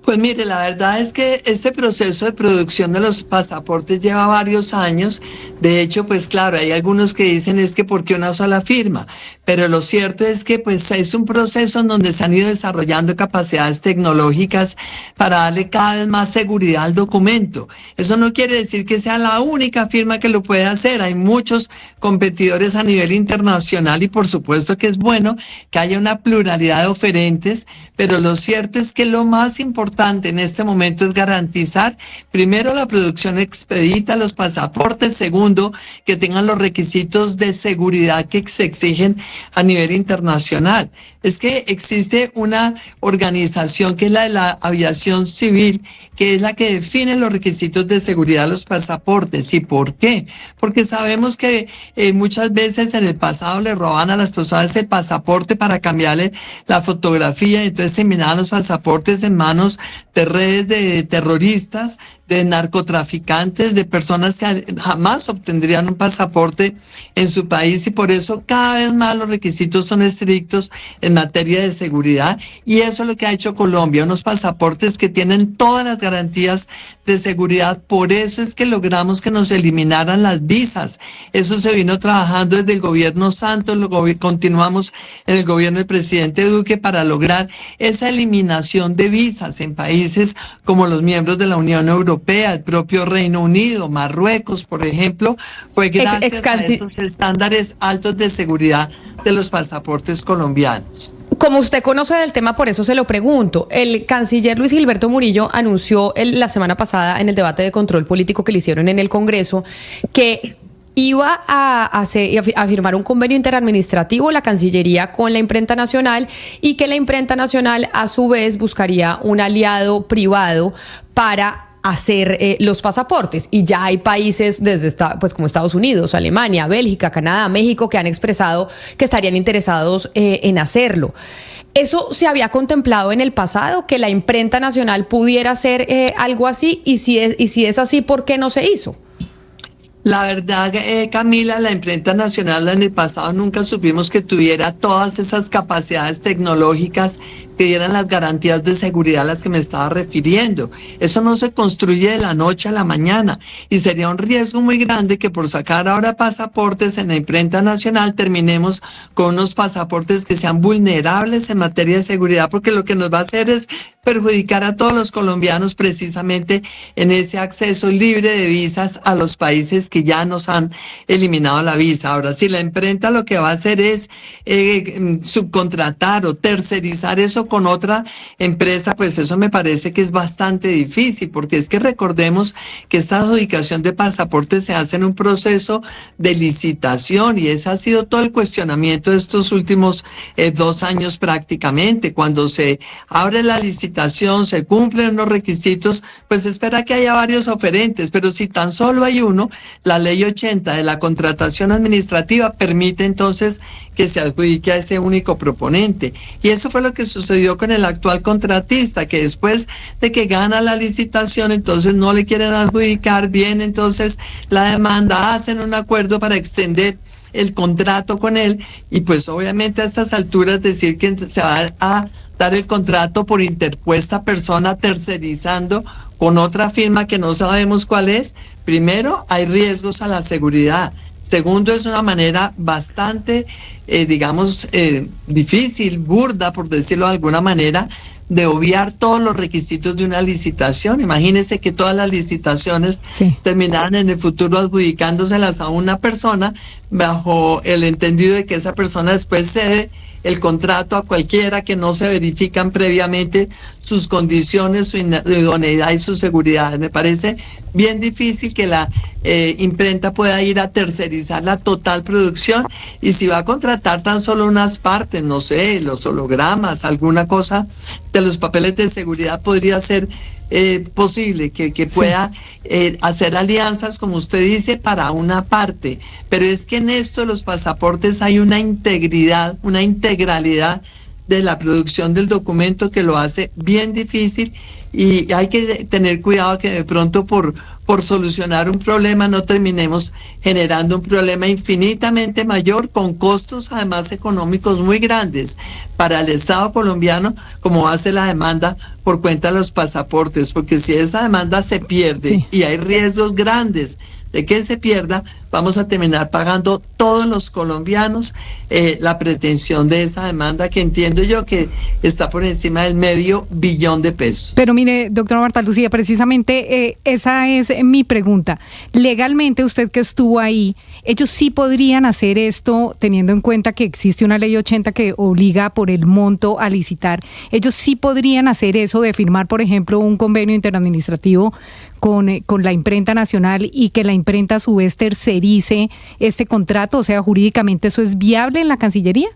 [SPEAKER 1] Pues mire, la verdad es que este proceso de producción de los pasaportes lleva varios años. De hecho, pues claro, hay algunos que dicen es que ¿por qué una sola firma? Pero lo cierto es que pues es un proceso en donde se han ido desarrollando capacidades tecnológicas para darle cada vez más seguridad al documento. Eso no quiere decir que sea la única firma que lo puede hacer. Hay muchos competidores a nivel internacional y por supuesto que es bueno que haya una pluralidad de oferentes, pero lo cierto es que lo más importante en este momento es garantizar, primero, la producción expedita, los pasaportes, segundo, que tengan los requisitos de seguridad que se exigen a nivel internacional. Es que existe una organización que es la de la aviación civil, que es la que define los requisitos de seguridad de los pasaportes. ¿Y por qué? Porque sabemos que muchas veces en el pasado le robaban a las personas el pasaporte para cambiarle la fotografía, entonces terminaban los pasaportes en manos de redes de terroristas, de narcotraficantes, de personas que jamás obtendrían un pasaporte en su país, y por eso cada vez más los requisitos son estrictos en materia de seguridad, y eso es lo que ha hecho Colombia, unos pasaportes que tienen todas las garantías de seguridad. Por eso es que logramos que nos eliminaran las visas. Eso se vino trabajando desde el gobierno Santos, continuamos en el gobierno del presidente Duque para lograr esa eliminación de visas en países como los miembros de la Unión Europea. Europea, el propio Reino Unido, Marruecos, por ejemplo, fue gracias a esos estándares altos de seguridad de los pasaportes colombianos.
[SPEAKER 2] Como usted conoce del tema, por eso se lo pregunto. El canciller Luis Gilberto Murillo anunció la semana pasada en el debate de control político que le hicieron en el Congreso que iba a firmar un convenio interadministrativo la Cancillería con la Imprenta Nacional y que la Imprenta Nacional a su vez buscaría un aliado privado para hacer los pasaportes, y ya hay países pues como Estados Unidos, Alemania, Bélgica, Canadá, México que han expresado que estarían interesados en hacerlo. ¿Eso se había contemplado en el pasado, que la Imprenta Nacional pudiera hacer algo así? Y si es así, ¿por qué no se hizo?
[SPEAKER 1] La verdad, Camila, la Imprenta Nacional en el pasado nunca supimos que tuviera todas esas capacidades tecnológicas que dieran las garantías de seguridad a las que me estaba refiriendo. Eso no se construye de la noche a la mañana y sería un riesgo muy grande que por sacar ahora pasaportes en la Imprenta Nacional terminemos con unos pasaportes que sean vulnerables en materia de seguridad, porque lo que nos va a hacer es perjudicar a todos los colombianos precisamente en ese acceso libre de visas a los países que ya nos han eliminado la visa. Ahora, si la imprenta lo que va a hacer es subcontratar o tercerizar eso con otra empresa, pues eso me parece que es bastante difícil, porque es que recordemos que esta adjudicación de pasaportes se hace en un proceso de licitación, y ese ha sido todo el cuestionamiento de estos últimos 2 años prácticamente. Cuando se abre la licitación, se cumplen los requisitos, pues se espera que haya varios oferentes, pero si tan solo hay uno, la ley 80 de la contratación administrativa permite entonces que se adjudique a ese único proponente. Y eso fue lo que sucedió con el actual contratista, que después de que gana la licitación, entonces no le quieren adjudicar bien, entonces la demanda, hacen un acuerdo para extender el contrato con él, y pues obviamente a estas alturas decir que se va a dar el contrato por interpuesta persona tercerizando con otra firma que no sabemos cuál es, primero hay riesgos a la seguridad. Segundo, es una manera bastante, difícil, burda, por decirlo de alguna manera, de obviar todos los requisitos de una licitación. Imagínense que todas las licitaciones terminaran en el futuro adjudicándoselas a una persona bajo el entendido de que esa persona después cede el contrato a cualquiera, que no se verifican previamente sus condiciones, su idoneidad y su seguridad. Me parece bien difícil que la imprenta pueda ir a tercerizar la total producción, y si va a contratar tan solo unas partes, no sé, los hologramas, alguna cosa de los papeles de seguridad, podría ser posible que pueda hacer alianzas, como usted dice, para una parte. Pero es que en esto de los pasaportes hay una integridad, una integralidad de la producción del documento que lo hace bien difícil, y hay que tener cuidado que de pronto por solucionar un problema no terminemos generando un problema infinitamente mayor, con costos además económicos muy grandes para el Estado colombiano, como hace la demanda por cuenta de los pasaportes, porque si esa demanda se pierde y hay riesgos grandes de que se pierda, vamos a terminar pagando todos los colombianos la pretensión de esa demanda, que entiendo yo que está por encima del $500 millones de pesos.
[SPEAKER 8] Pero mire, doctora Marta Lucía, precisamente esa es mi pregunta. Legalmente, usted que estuvo ahí, ellos sí podrían hacer esto, teniendo en cuenta que existe una ley 80 que obliga por el monto a licitar. Ellos sí podrían hacer eso de firmar, por ejemplo, un convenio interadministrativo con la Imprenta Nacional, y que la imprenta a su vez tercerice este contrato. O sea, jurídicamente, ¿eso es viable en la Cancillería?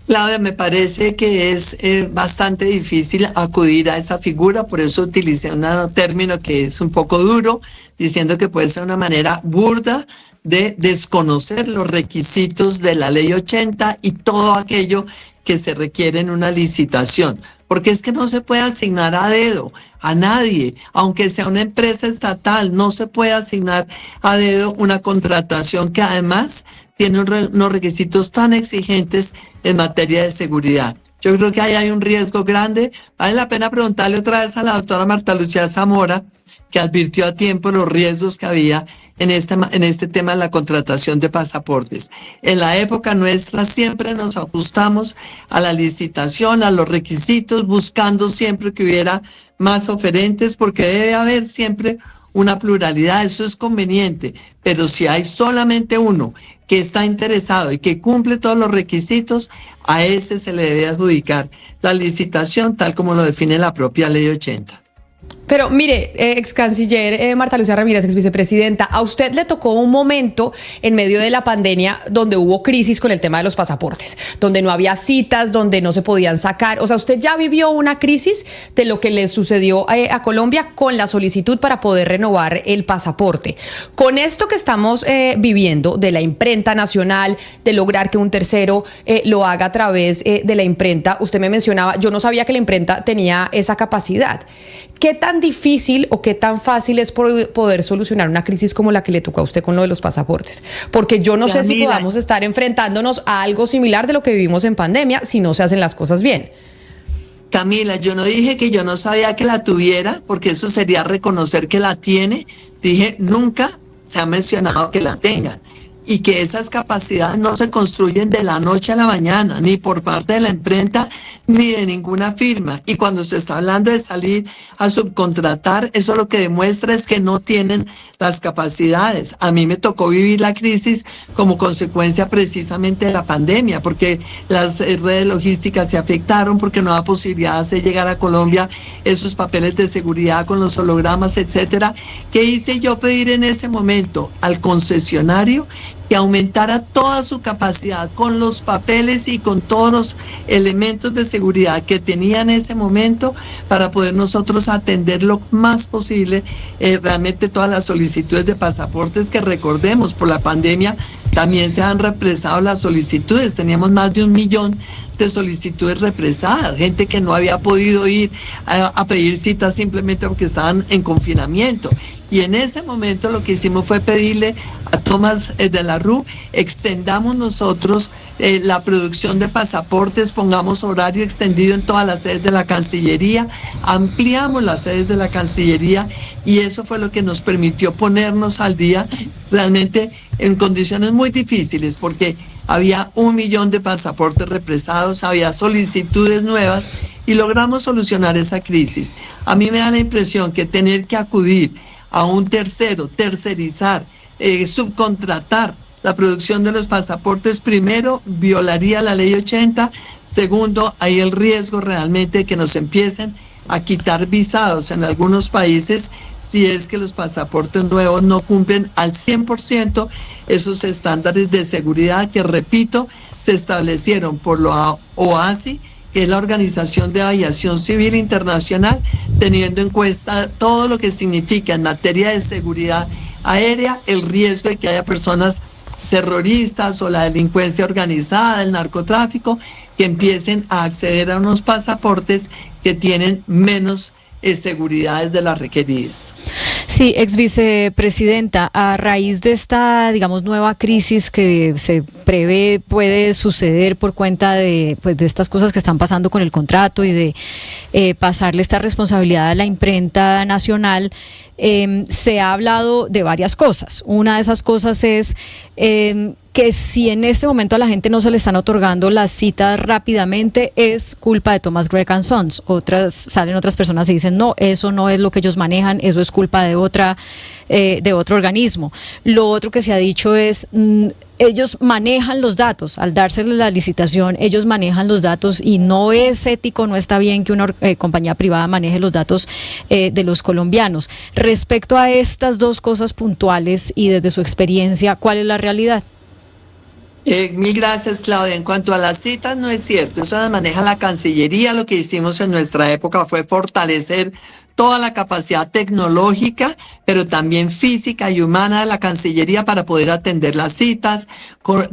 [SPEAKER 1] Claudia, me parece que es bastante difícil acudir a esa figura, por eso utilicé un término que es un poco duro, diciendo que puede ser una manera burda de desconocer los requisitos de la ley 80 y todo aquello que se requiere en una licitación, porque es que no se puede asignar a dedo a nadie, aunque sea una empresa estatal, no se puede asignar a dedo una contratación que además tiene unos requisitos tan exigentes en materia de seguridad. Yo creo que ahí hay un riesgo grande. Vale la pena preguntarle otra vez a la doctora Marta Lucía Zamora, que advirtió a tiempo los riesgos que había en este tema de la contratación de pasaportes. En la época nuestra siempre nos ajustamos a la licitación, a los requisitos, buscando siempre que hubiera más oferentes, porque debe haber siempre una pluralidad, eso es conveniente, pero si hay solamente uno que está interesado y que cumple todos los requisitos, a ese se le debe adjudicar la licitación tal como lo define la propia Ley 80.
[SPEAKER 2] Pero mire, ex canciller Marta Lucía Ramírez, ex vicepresidenta, a usted le tocó un momento en medio de la pandemia donde hubo crisis con el tema de los pasaportes, donde no había citas, donde no se podían sacar. O sea, usted ya vivió una crisis de lo que le sucedió a Colombia con la solicitud para poder renovar el pasaporte. Con esto que estamos viviendo de la imprenta nacional, de lograr que un tercero lo haga a través de la imprenta, usted me mencionaba, yo no sabía que la imprenta tenía esa capacidad. ¿Qué tan difícil o qué tan fácil es poder solucionar una crisis como la que le tocó a usted con lo de los pasaportes? Porque yo no sé si podamos estar enfrentándonos a algo similar de lo que vivimos en pandemia si no se hacen las cosas bien.
[SPEAKER 1] Camila, yo no dije que yo no sabía que la tuviera, porque eso sería reconocer que la tiene. Dije, nunca se ha mencionado que la tengan. Y que esas capacidades no se construyen de la noche a la mañana, ni por parte de la imprenta, ni de ninguna firma. Y cuando se está hablando de salir a subcontratar, eso lo que demuestra es que no tienen las capacidades. A mí me tocó vivir la crisis como consecuencia precisamente de la pandemia, porque las redes logísticas se afectaron, porque no había posibilidad de hacer llegar a Colombia esos papeles de seguridad con los hologramas, etcétera. ¿Qué hice yo pedir en ese momento? Al concesionario que aumentara toda su capacidad con los papeles y con todos los elementos de seguridad que tenía en ese momento para poder nosotros atender lo más posible realmente todas las solicitudes de pasaportes que, recordemos, por la pandemia también se han represado las solicitudes. Teníamos más de 1 millón de solicitudes represadas, gente que no había podido ir a pedir citas simplemente porque estaban en confinamiento. Y en ese momento lo que hicimos fue pedirle a Tomás de la Rúa, extendamos nosotros la producción de pasaportes, pongamos horario extendido en todas las sedes de la Cancillería, ampliamos las sedes de la Cancillería y eso fue lo que nos permitió ponernos al día realmente en condiciones muy difíciles, porque había 1 millón de pasaportes represados, había solicitudes nuevas y logramos solucionar esa crisis. A mí me da la impresión que tener que acudir a un tercero, tercerizar, subcontratar la producción de los pasaportes, primero violaría la Ley 80, segundo hay el riesgo realmente de que nos empiecen a quitar visados en algunos países si es que los pasaportes nuevos no cumplen al 100% esos estándares de seguridad que, repito, se establecieron por la OASI, que es la Organización de Aviación Civil Internacional, teniendo en cuenta todo lo que significa en materia de seguridad aérea, el riesgo de que haya personas terroristas o la delincuencia organizada, el narcotráfico, que empiecen a acceder a unos pasaportes que tienen menos seguridades de las requeridas.
[SPEAKER 22] Sí, ex vicepresidenta, a raíz de esta, digamos, nueva crisis que se prevé puede suceder por cuenta de, pues, de estas cosas que están pasando con el contrato y de pasarle esta responsabilidad a la imprenta nacional, se ha hablado de varias cosas. Una de esas cosas es que si en este momento a la gente no se le están otorgando las citas rápidamente, es culpa de Thomas Gregg & Sons. Salen otras personas y dicen, no, eso no es lo que ellos manejan, eso es culpa de otro organismo. Lo otro que se ha dicho es, ellos manejan los datos, al dársele la licitación, ellos manejan los datos y no es ético, no está bien que una compañía privada maneje los datos de los colombianos. Respecto a estas dos cosas puntuales y desde su experiencia, ¿cuál es la realidad?
[SPEAKER 1] Mil gracias, Claudia. En cuanto a las citas, no es cierto, eso las maneja la Cancillería. Lo que hicimos en nuestra época fue fortalecer toda la capacidad tecnológica, pero también física y humana de la Cancillería para poder atender las citas,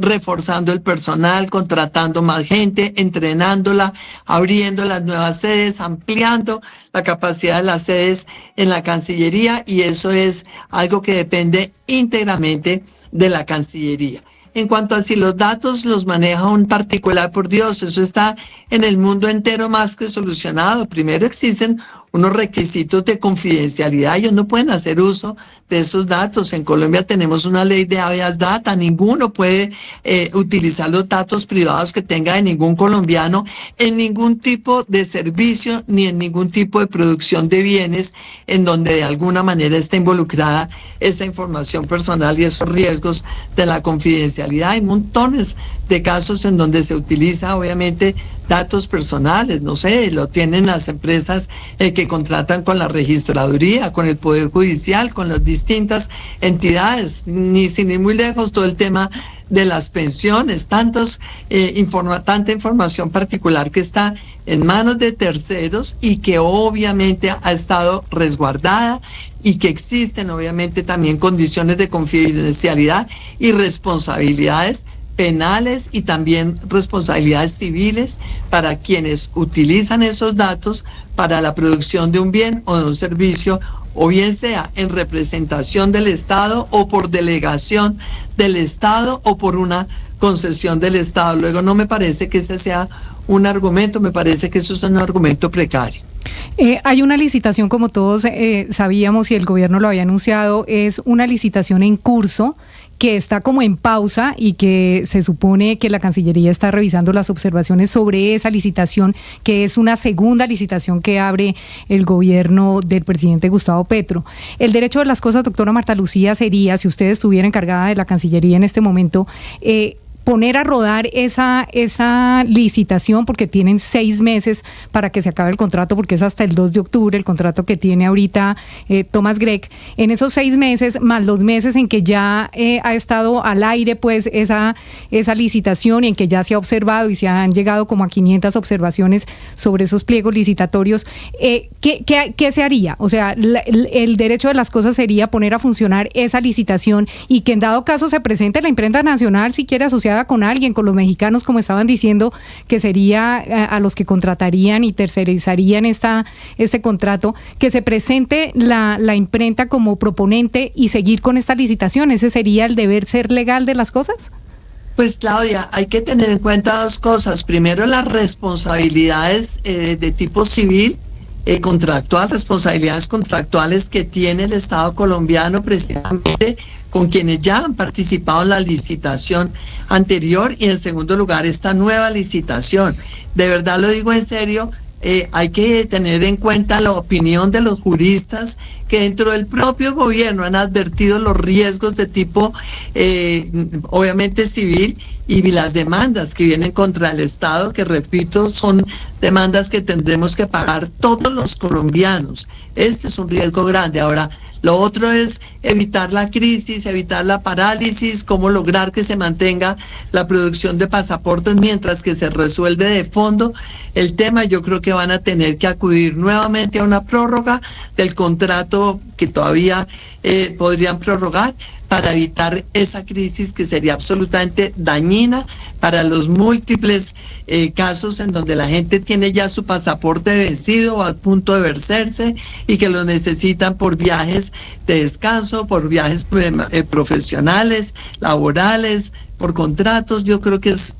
[SPEAKER 1] reforzando el personal, contratando más gente, entrenándola, abriendo las nuevas sedes, ampliando la capacidad de las sedes en la Cancillería, y eso es algo que depende íntegramente de la Cancillería. En cuanto a si los datos los maneja un particular, por Dios, eso está en el mundo entero más que solucionado. Primero existen unos requisitos de confidencialidad. Ellos no pueden hacer uso de esos datos. En Colombia tenemos una ley de habeas data. Ninguno puede utilizar los datos privados que tenga de ningún colombiano en ningún tipo de servicio ni en ningún tipo de producción de bienes en donde de alguna manera está involucrada esa información personal y esos riesgos de la confidencialidad. Hay montones de casos en donde se utiliza obviamente datos personales, no sé, lo tienen las empresas que contratan con la registraduría, con el Poder Judicial, con las distintas entidades, sin ir muy lejos, todo el tema de las pensiones, tanta información particular que está en manos de terceros y que obviamente ha estado resguardada y que existen obviamente también condiciones de confidencialidad y responsabilidades penales y también responsabilidades civiles para quienes utilizan esos datos para la producción de un bien o de un servicio, o bien sea en representación del Estado o por delegación del Estado o por una concesión del Estado. Luego no me parece que ese sea un argumento, me parece que eso es un argumento precario.
[SPEAKER 8] Hay una licitación, como todos sabíamos y el gobierno lo había anunciado, es una licitación en curso que está como en pausa y que se supone que la Cancillería está revisando las observaciones sobre esa licitación, que es una segunda licitación que abre el gobierno del presidente Gustavo Petro. El derecho de las cosas, doctora Marta Lucía, sería, si usted estuviera encargada de la Cancillería en este momento, poner a rodar esa licitación, porque tienen 6 meses para que se acabe el contrato, porque es hasta el 2 de octubre el contrato que tiene ahorita Thomas Gregg. En esos 6 meses, más los meses en que ya ha estado al aire pues esa licitación y en que ya se ha observado y se han llegado como a 500 observaciones sobre esos pliegos licitatorios, ¿qué se haría? O sea, el derecho de las cosas sería poner a funcionar esa licitación y que en dado caso se presente la imprenta nacional, si quiere asociada con alguien, con los mexicanos, como estaban diciendo, que sería a los que contratarían y tercerizarían este contrato, que se presente la imprenta como proponente y seguir con esta licitación. ¿Ese sería el deber ser legal de las cosas?
[SPEAKER 1] Pues Claudia, hay que tener en cuenta 2 cosas. Primero, las responsabilidades de tipo civil, responsabilidades contractuales que tiene el Estado colombiano precisamente con quienes ya han participado en la licitación anterior, y en segundo lugar esta nueva licitación. De verdad lo digo en serio, hay que tener en cuenta la opinión de los juristas que dentro del propio gobierno han advertido los riesgos de tipo obviamente civil, y las demandas que vienen contra el Estado, que repito, son demandas que tendremos que pagar todos los colombianos. Este es un riesgo grande. Ahora, lo otro es evitar la crisis, evitar la parálisis, cómo lograr que se mantenga la producción de pasaportes mientras que se resuelve de fondo el tema. Yo creo que van a tener que acudir nuevamente a una prórroga del contrato que todavía podrían prorrogar, para evitar esa crisis que sería absolutamente dañina para los múltiples casos en donde la gente tiene ya su pasaporte vencido o al punto de vencerse y que lo necesitan por viajes de descanso, por viajes profesionales, laborales, por contratos. Yo creo que es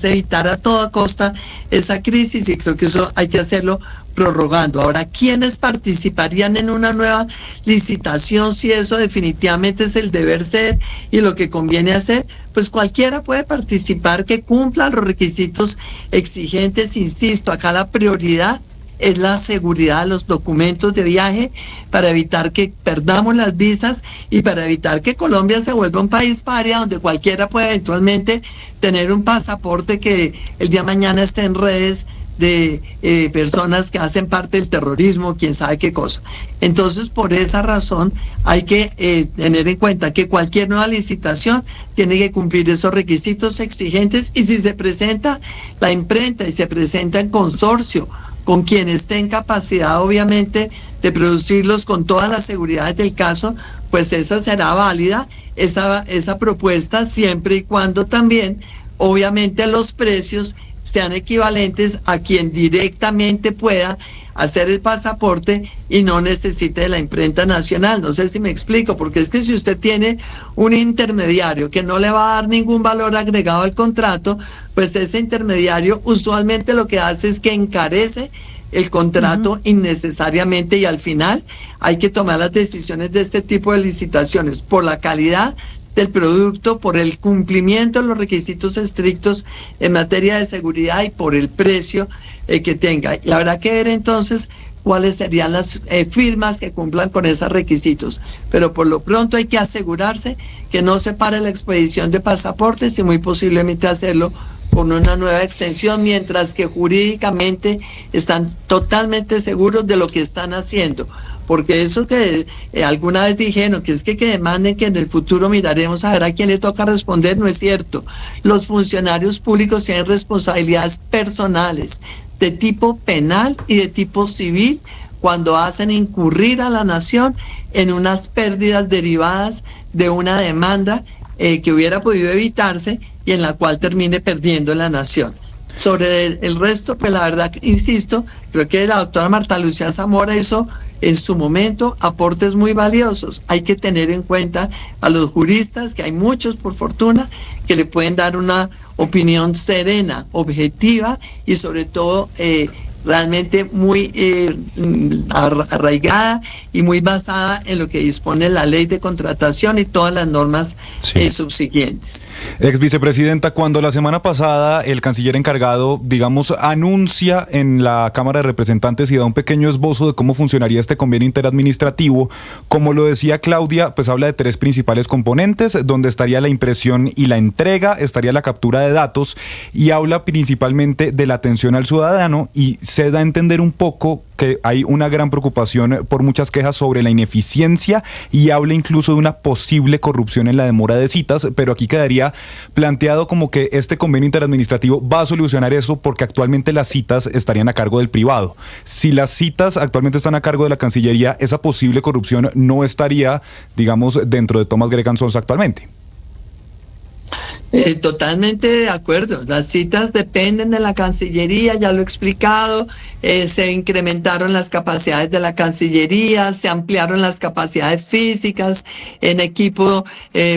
[SPEAKER 1] evitar a toda costa esa crisis, y creo que eso hay que hacerlo prorrogando. Ahora, ¿quiénes participarían en una nueva licitación si eso definitivamente es el deber ser y lo que conviene hacer? Pues cualquiera puede participar que cumpla los requisitos exigentes. Insisto, acá la prioridad es la seguridad de los documentos de viaje para evitar que perdamos las visas y para evitar que Colombia se vuelva un país paria donde cualquiera puede eventualmente tener un pasaporte que el día de mañana esté en redes de personas que hacen parte del terrorismo, quién sabe qué cosa. Entonces, por esa razón hay que tener en cuenta que cualquier nueva licitación tiene que cumplir esos requisitos exigentes, y si se presenta la imprenta y se presenta en consorcio con quien esté en capacidad obviamente de producirlos con todas las seguridades del caso, pues esa será válida, esa propuesta, siempre y cuando también obviamente los precios sean equivalentes a quien directamente pueda hacer el pasaporte y no necesite de la imprenta nacional. No sé si me explico, porque es que si usted tiene un intermediario que no le va a dar ningún valor agregado al contrato, pues ese intermediario usualmente lo que hace es que encarece el contrato innecesariamente, y al final hay que tomar las decisiones de este tipo de licitaciones por la calidad del producto, por el cumplimiento de los requisitos estrictos en materia de seguridad y por el precio que tenga. Y habrá que ver entonces cuáles serían las firmas que cumplan con esos requisitos. Pero por lo pronto hay que asegurarse que no se pare la expedición de pasaportes y muy posiblemente hacerlo con una nueva extensión, mientras que jurídicamente están totalmente seguros de lo que están haciendo. Porque eso que alguna vez dijeron, que es que demanden que en el futuro miraremos a ver a quién le toca responder, no es cierto. Los funcionarios públicos tienen responsabilidades personales de tipo penal y de tipo civil cuando hacen incurrir a la nación en unas pérdidas derivadas de una demanda que hubiera podido evitarse y en la cual termine perdiendo la nación. Sobre el resto, pues la verdad, insisto, creo que la doctora Marta Lucía Zamora hizo en su momento aportes muy valiosos. Hay que tener en cuenta a los juristas, que hay muchos por fortuna, que le pueden dar una opinión serena, objetiva y sobre todo realmente muy arraigada y muy basada en lo que dispone la ley de contratación y todas las normas subsiguientes.
[SPEAKER 10] Ex vicepresidenta, cuando la semana pasada el canciller encargado, digamos, anuncia en la Cámara de Representantes y da un pequeño esbozo de cómo funcionaría este convenio interadministrativo, como lo decía Claudia, pues habla de 3 principales componentes, donde estaría la impresión y la entrega, estaría la captura de datos y habla principalmente de la atención al ciudadano, y se da a entender un poco que hay una gran preocupación por muchas quejas sobre la ineficiencia y habla incluso de una posible corrupción en la demora de citas, pero aquí quedaría planteado como que este convenio interadministrativo va a solucionar eso porque actualmente las citas estarían a cargo del privado. Si las citas actualmente están a cargo de la Cancillería, esa posible corrupción no estaría, digamos, dentro de Thomas Gregan Sons actualmente.
[SPEAKER 1] Totalmente de acuerdo. Las citas dependen de la Cancillería, ya lo he explicado. Se incrementaron las capacidades de la Cancillería, se ampliaron las capacidades físicas en equipo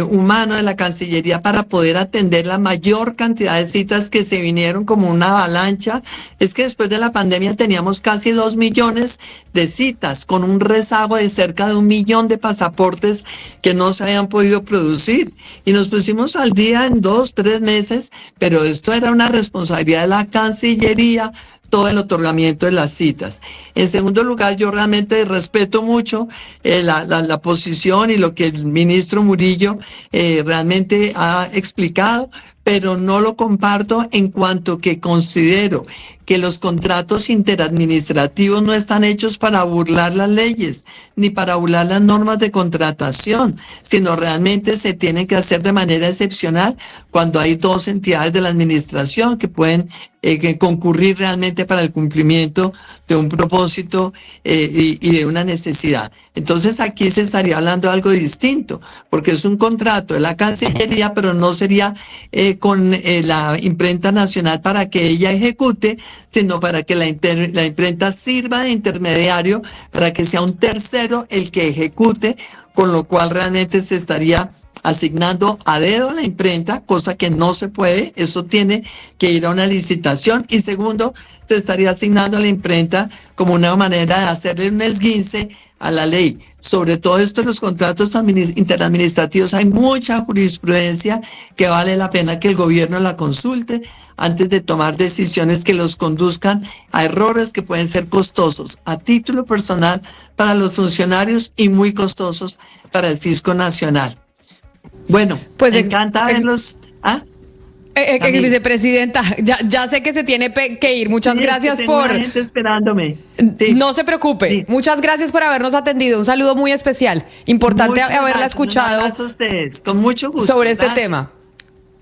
[SPEAKER 1] humano de la Cancillería para poder atender la mayor cantidad de citas que se vinieron como una avalancha. Es que después de la pandemia teníamos casi 2 millones de citas, con un rezago de cerca de 1 millón de pasaportes que no se habían podido producir. Y nos pusimos al día en 2-3 meses, pero esto era una responsabilidad de la Cancillería, todo el otorgamiento de las citas. En segundo lugar, yo realmente respeto mucho la posición y lo que el ministro Murillo realmente ha explicado, pero no lo comparto en cuanto que considero que los contratos interadministrativos no están hechos para burlar las leyes ni para burlar las normas de contratación, sino realmente se tienen que hacer de manera excepcional cuando hay 2 entidades de la administración que pueden concurrir realmente para el cumplimiento de un propósito y de una necesidad. Entonces aquí se estaría hablando de algo distinto, porque es un contrato de la Cancillería, pero no sería con la imprenta nacional para que ella ejecute, sino para que la imprenta sirva de intermediario, para que sea un tercero el que ejecute, con lo cual realmente se estaría asignando a dedo a la imprenta, cosa que no se puede, eso tiene que ir a una licitación. Y segundo, se estaría asignando a la imprenta como una manera de hacerle un esguince a la ley. Sobre todo esto, los contratos interadministrativos, hay mucha jurisprudencia que vale la pena que el gobierno la consulte antes de tomar decisiones que los conduzcan a errores que pueden ser costosos a título personal para los funcionarios y muy costosos para el fisco nacional. Bueno, pues me encanta verlos.
[SPEAKER 2] Vicepresidenta, ya sé que se tiene que ir. Muchas gracias por...
[SPEAKER 1] gente esperándome.
[SPEAKER 2] Sí. No se preocupe. Sí. Muchas gracias por habernos atendido. Un saludo muy especial. Importante haberla escuchado.
[SPEAKER 1] A ustedes. Con mucho gusto.
[SPEAKER 2] Sobre este tema.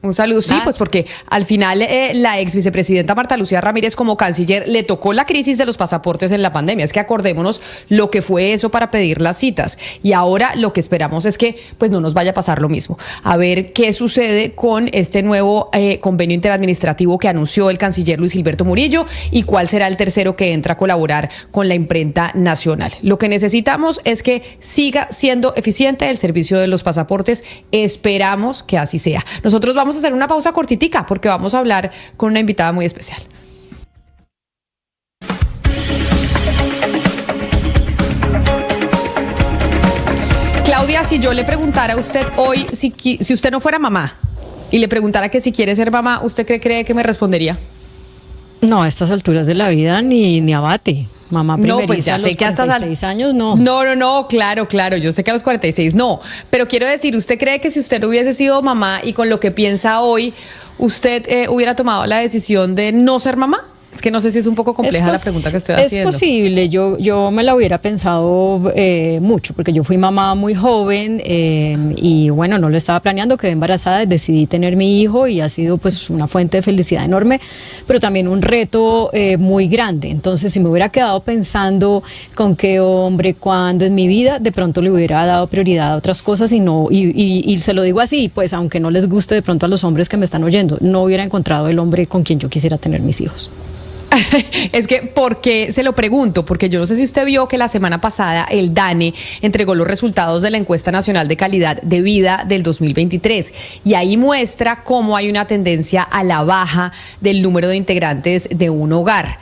[SPEAKER 2] Un saludo, sí, pues porque al final la ex vicepresidenta Marta Lucía Ramírez como canciller le tocó la crisis de los pasaportes en la pandemia. Es que acordémonos lo que fue eso para pedir las citas. Y ahora lo que esperamos es que pues no nos vaya a pasar lo mismo. A ver qué sucede con este nuevo convenio interadministrativo que anunció el canciller Luis Gilberto Murillo y cuál será el tercero que entra a colaborar con la imprenta nacional. Lo que necesitamos es que siga siendo eficiente el servicio de los pasaportes. Esperamos que así sea. Nosotros vamos a hacer una pausa cortitica porque vamos a hablar con una invitada muy especial. Claudia, si yo le preguntara a usted hoy, si usted no fuera mamá, y le preguntara que si quiere ser mamá, ¿usted cree que me respondería?
[SPEAKER 22] No, a estas alturas de la vida ni abate. Mamá primeriza,
[SPEAKER 2] no, pues ya sé que hasta
[SPEAKER 22] 46 años no.
[SPEAKER 2] No, claro, yo sé que a los 46 no, pero quiero decir, ¿usted cree que si usted no hubiese sido mamá y con lo que piensa hoy, usted hubiera tomado la decisión de no ser mamá? Es que no sé si es un poco compleja la pregunta que estoy haciendo.
[SPEAKER 22] Es posible, yo me la hubiera pensado mucho, porque yo fui mamá muy joven y bueno, no lo estaba planeando, quedé embarazada, decidí tener mi hijo y ha sido pues una fuente de felicidad enorme, pero también un reto muy grande. Entonces, si me hubiera quedado pensando con qué hombre, cuándo en mi vida, de pronto le hubiera dado prioridad a otras cosas y se lo digo así, pues aunque no les guste de pronto a los hombres que me están oyendo, no hubiera encontrado el hombre con quien yo quisiera tener mis hijos.
[SPEAKER 2] Es que, ¿por qué se lo pregunto? Porque yo no sé si usted vio que la semana pasada el DANE entregó los resultados de la Encuesta Nacional de Calidad de Vida del 2023 y ahí muestra cómo hay una tendencia a la baja del número de integrantes de un hogar.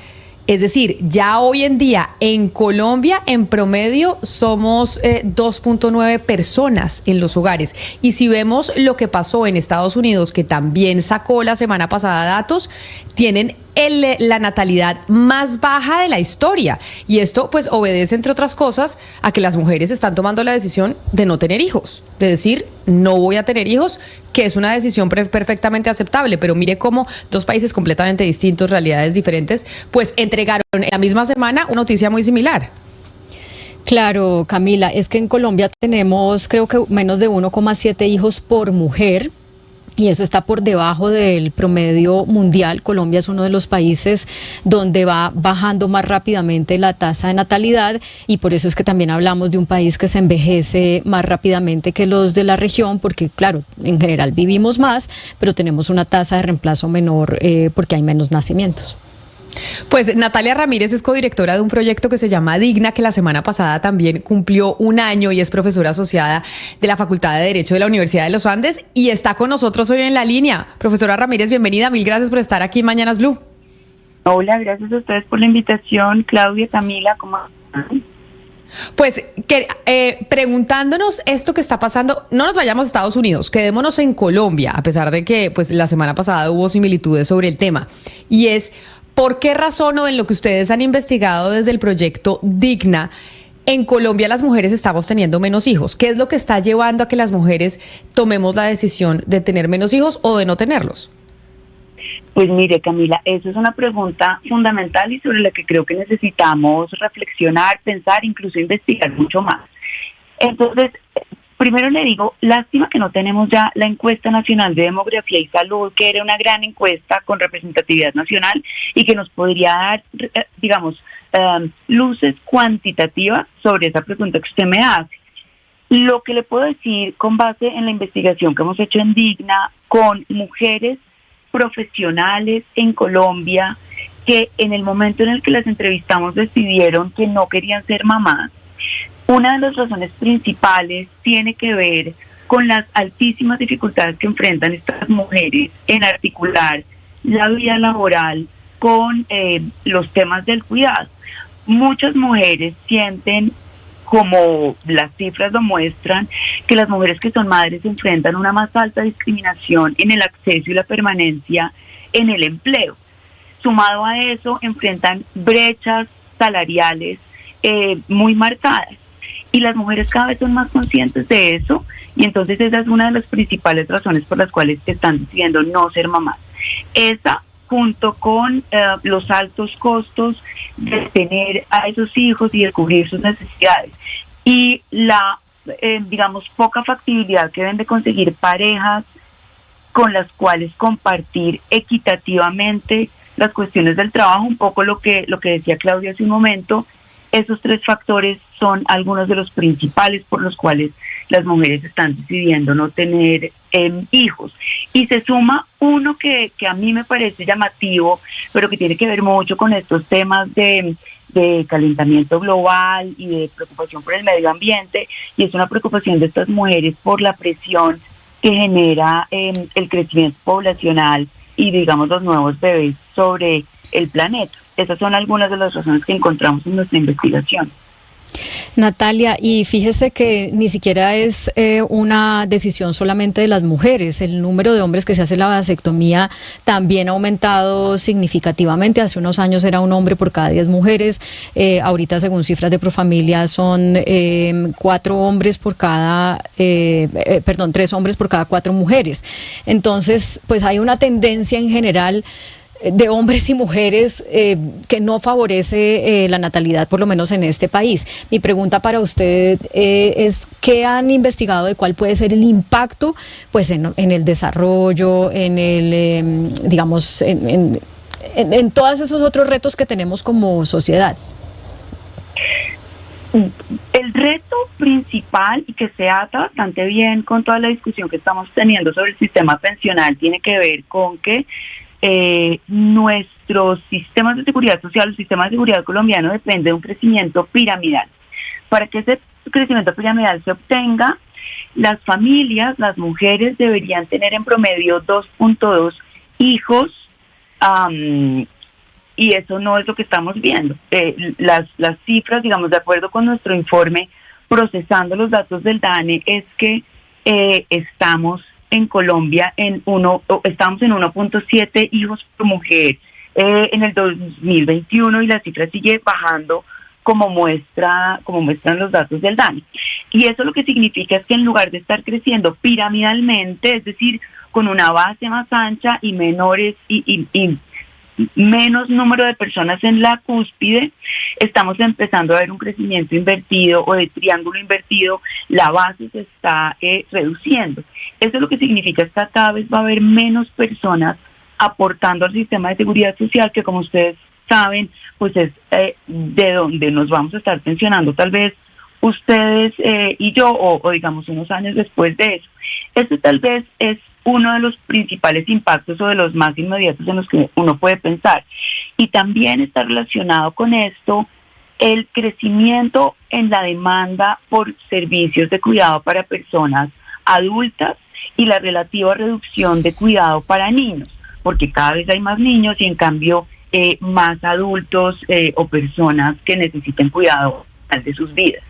[SPEAKER 2] Es decir, ya hoy en día en Colombia en promedio somos 2.9 personas en los hogares. Y si vemos lo que pasó en Estados Unidos, que también sacó la semana pasada datos, tienen la natalidad más baja de la historia. Y esto pues obedece, entre otras cosas, a que las mujeres están tomando la decisión de no tener hijos. De decir, no voy a tener hijos, que es una decisión perfectamente aceptable. Pero mire cómo dos países completamente distintos, realidades diferentes, pues entregaron en la misma semana una noticia muy similar.
[SPEAKER 22] Claro, Camila, es que en Colombia tenemos creo que menos de 1,7 hijos por mujer. Y eso está por debajo del promedio mundial. Colombia es uno de los países donde va bajando más rápidamente la tasa de natalidad y por eso es que también hablamos de un país que se envejece más rápidamente que los de la región, porque claro, en general vivimos más, pero tenemos una tasa de reemplazo menor porque hay menos nacimientos.
[SPEAKER 2] Pues Natalia Ramírez es codirectora de un proyecto que se llama Digna, que la semana pasada también cumplió un año y es profesora asociada de la Facultad de Derecho de la Universidad de los Andes y está con nosotros hoy en la línea. Profesora Ramírez, bienvenida, mil gracias por estar aquí en Mañanas Blue.
[SPEAKER 11] Hola, gracias a ustedes por la invitación. Claudia, Camila, ¿cómo están?
[SPEAKER 2] Pues preguntándonos esto que está pasando, no nos vayamos a Estados Unidos, quedémonos en Colombia, a pesar de que pues la semana pasada hubo similitudes sobre el tema, y es ¿por qué razón o en lo que ustedes han investigado desde el proyecto Digna, en Colombia las mujeres estamos teniendo menos hijos? ¿Qué es lo que está llevando a que las mujeres tomemos la decisión de tener menos hijos o de no tenerlos?
[SPEAKER 11] Pues mire, Camila, eso es una pregunta fundamental y sobre la que creo que necesitamos reflexionar, pensar, incluso investigar mucho más. Entonces, primero le digo, lástima que no tenemos ya la encuesta nacional de demografía y salud, que era una gran encuesta con representatividad nacional y que nos podría dar, digamos, luces cuantitativas sobre esa pregunta que usted me hace. Lo que le puedo decir con base en la investigación que hemos hecho en Digna con mujeres profesionales en Colombia que en el momento en el que las entrevistamos decidieron que no querían ser mamás, una de las razones principales tiene que ver con las altísimas dificultades que enfrentan estas mujeres en articular la vida laboral con los temas del cuidado. Muchas mujeres sienten, como las cifras lo muestran, que las mujeres que son madres enfrentan una más alta discriminación en el acceso y la permanencia en el empleo. Sumado a eso, enfrentan brechas salariales muy marcadas. Y las mujeres cada vez son más conscientes de eso y entonces esa es una de las principales razones por las cuales están decidiendo no ser mamás. Esa, junto con los altos costos de tener a esos hijos y de cubrir sus necesidades y la, digamos, poca factibilidad que deben de conseguir parejas con las cuales compartir equitativamente las cuestiones del trabajo, un poco lo que decía Claudia hace un momento. Esos tres factores son algunos de los principales por los cuales las mujeres están decidiendo no tener hijos. Y se suma uno que a mí me parece llamativo, pero que tiene que ver mucho con estos temas de calentamiento global y de preocupación por el medio ambiente, y es una preocupación de estas mujeres por la presión que genera el crecimiento poblacional y, digamos, los nuevos bebés sobre el planeta. Esas son algunas de las razones que encontramos en nuestra investigación.
[SPEAKER 22] Natalia, y fíjese que ni siquiera es una decisión solamente de las mujeres. El número de hombres que se hace la vasectomía también ha aumentado significativamente. Hace unos años era un hombre por cada 10 mujeres. Ahorita, según cifras de Profamilia, son 3 hombres por cada 4 mujeres. Entonces, pues hay una tendencia en general de hombres y mujeres que no favorece la natalidad, por lo menos en este país. Mi pregunta para usted es ¿qué han investigado de cuál puede ser el impacto pues en el desarrollo, en el digamos en todos esos otros retos que tenemos como sociedad?
[SPEAKER 11] El reto principal, y que se ata bastante bien con toda la discusión que estamos teniendo sobre el sistema pensional, tiene que ver con que nuestros sistemas de seguridad social, el sistema de seguridad colombiano depende de un crecimiento piramidal. Para que ese crecimiento piramidal se obtenga, las familias, las mujeres deberían tener en promedio 2.2 hijos, y eso no es lo que estamos viendo. Las cifras, digamos, de acuerdo con nuestro informe, procesando los datos del DANE, es que estamos en Colombia estamos en 1.7 hijos por mujer en el 2021, y la cifra sigue bajando como muestran los datos del DANE. Y eso lo que significa es que en lugar de estar creciendo piramidalmente, es decir, con una base más ancha y menores y menos número de personas en la cúspide, estamos empezando a ver un crecimiento invertido o de triángulo invertido. La base se está reduciendo. Eso lo que significa es que cada vez va a haber menos personas aportando al sistema de seguridad social, que como ustedes saben, pues es de donde nos vamos a estar pensionando tal vez ustedes y yo, o digamos unos años después de eso. Este tal vez es uno de los principales impactos o de los más inmediatos en los que uno puede pensar. Y también está relacionado con esto el crecimiento en la demanda por servicios de cuidado para personas adultas y la relativa reducción de cuidado para niños, porque cada vez hay más niños y en cambio más adultos o personas que necesiten cuidado de sus vidas.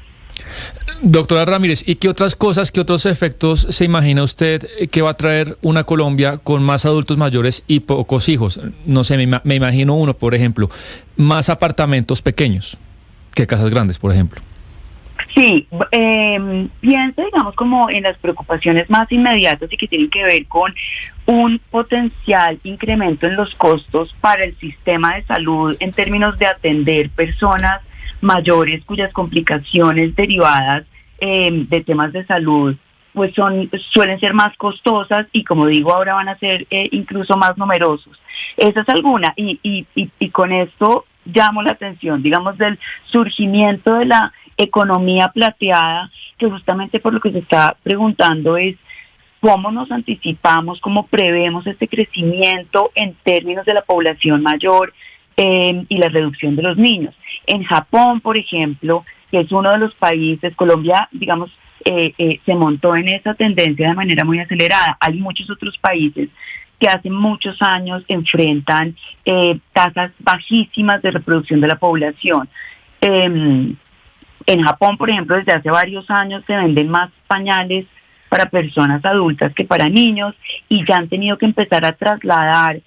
[SPEAKER 12] Doctora Ramírez, ¿y qué otras cosas, qué otros efectos se imagina usted que va a traer una Colombia con más adultos mayores y pocos hijos? No sé, me imagino uno, por ejemplo, más apartamentos pequeños que casas grandes, por ejemplo.
[SPEAKER 11] Sí, pienso, digamos, como en las preocupaciones más inmediatas y que tienen que ver con un potencial incremento en los costos para el sistema de salud en términos de atender personas mayores cuyas complicaciones derivadas de temas de salud pues suelen ser más costosas y, como digo, ahora van a ser incluso más numerosos. Esa es alguna, y con esto llamo la atención, digamos, del surgimiento de la economía plateada, que justamente por lo que se está preguntando es cómo nos anticipamos, cómo prevemos este crecimiento en términos de la población mayor y la reducción de los niños. En Japón, por ejemplo, que es uno de los países, Colombia, digamos, se montó en esa tendencia de manera muy acelerada. Hay muchos otros países que hace muchos años enfrentan tasas bajísimas de reproducción de la población. En Japón, por ejemplo, desde hace varios años se venden más pañales para personas adultas que para niños, y ya han tenido que empezar a trasladar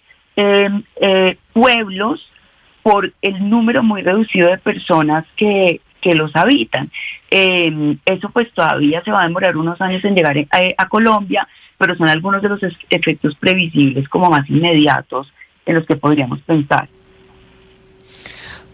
[SPEAKER 11] pueblos por el número muy reducido de personas que los habitan. Eso pues todavía se va a demorar unos años en llegar a Colombia, pero son algunos de los efectos previsibles como más inmediatos en los que podríamos pensar.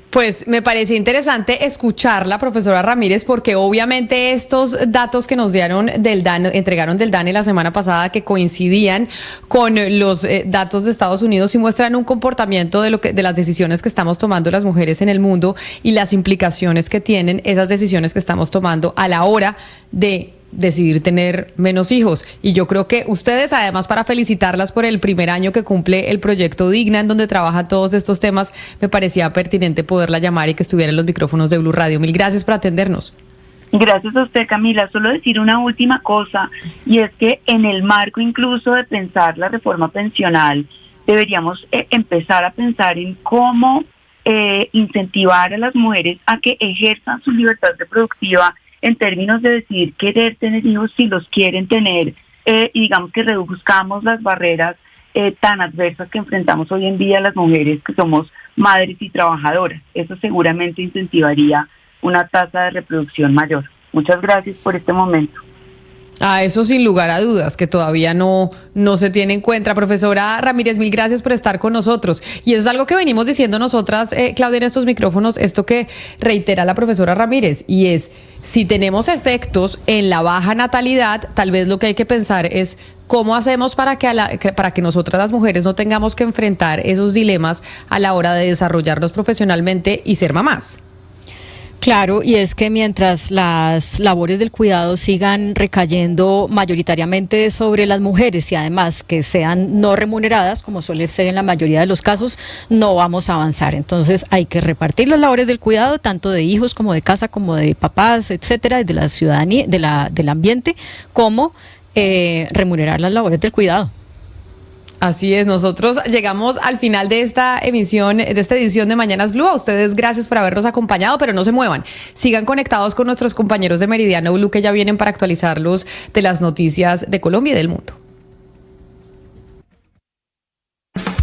[SPEAKER 2] Pues me parece interesante escucharla, profesora Ramírez, porque obviamente estos datos que nos dieron entregaron del DANE la semana pasada, que coincidían con los datos de Estados Unidos y muestran un comportamiento de las decisiones que estamos tomando las mujeres en el mundo y las implicaciones que tienen esas decisiones que estamos tomando a la hora de decidir tener menos hijos. Y yo creo que ustedes, además, para felicitarlas por el primer año que cumple el proyecto Digna, en donde trabaja todos estos temas, me parecía pertinente poderla llamar y que estuviera en los micrófonos de Blue Radio. Mil gracias por atendernos.
[SPEAKER 11] Gracias a usted, Camila. Solo decir una última cosa, y es que en el marco incluso de pensar la reforma pensional, deberíamos empezar a pensar en cómo incentivar a las mujeres a que ejerzan su libertad reproductiva en términos de decidir querer tener hijos si los quieren tener, y digamos que reduzcamos las barreras tan adversas que enfrentamos hoy en día las mujeres que somos madres y trabajadoras. Eso seguramente incentivaría una tasa de reproducción mayor. Muchas gracias por este momento.
[SPEAKER 2] Eso sin lugar a dudas, que todavía no se tiene en cuenta. Profesora Ramírez, mil gracias por estar con nosotros. Y eso es algo que venimos diciendo nosotras, Claudia, en estos micrófonos, esto que reitera la profesora Ramírez, y es, si tenemos efectos en la baja natalidad, tal vez lo que hay que pensar es cómo hacemos para que nosotras las mujeres no tengamos que enfrentar esos dilemas a la hora de desarrollarnos profesionalmente y ser mamás.
[SPEAKER 22] Claro, y es que mientras las labores del cuidado sigan recayendo mayoritariamente sobre las mujeres y además que sean no remuneradas, como suele ser en la mayoría de los casos, no vamos a avanzar. Entonces hay que repartir las labores del cuidado, tanto de hijos como de casa, como de papás, etcétera, de la ciudadanía, del ambiente, como remunerar las labores del cuidado.
[SPEAKER 2] Así es, nosotros llegamos al final de esta emisión, de esta edición de Mañanas Blue. A ustedes gracias por habernos acompañado, pero no se muevan. Sigan conectados con nuestros compañeros de Meridiano Blue que ya vienen para actualizarlos de las noticias de Colombia y del mundo.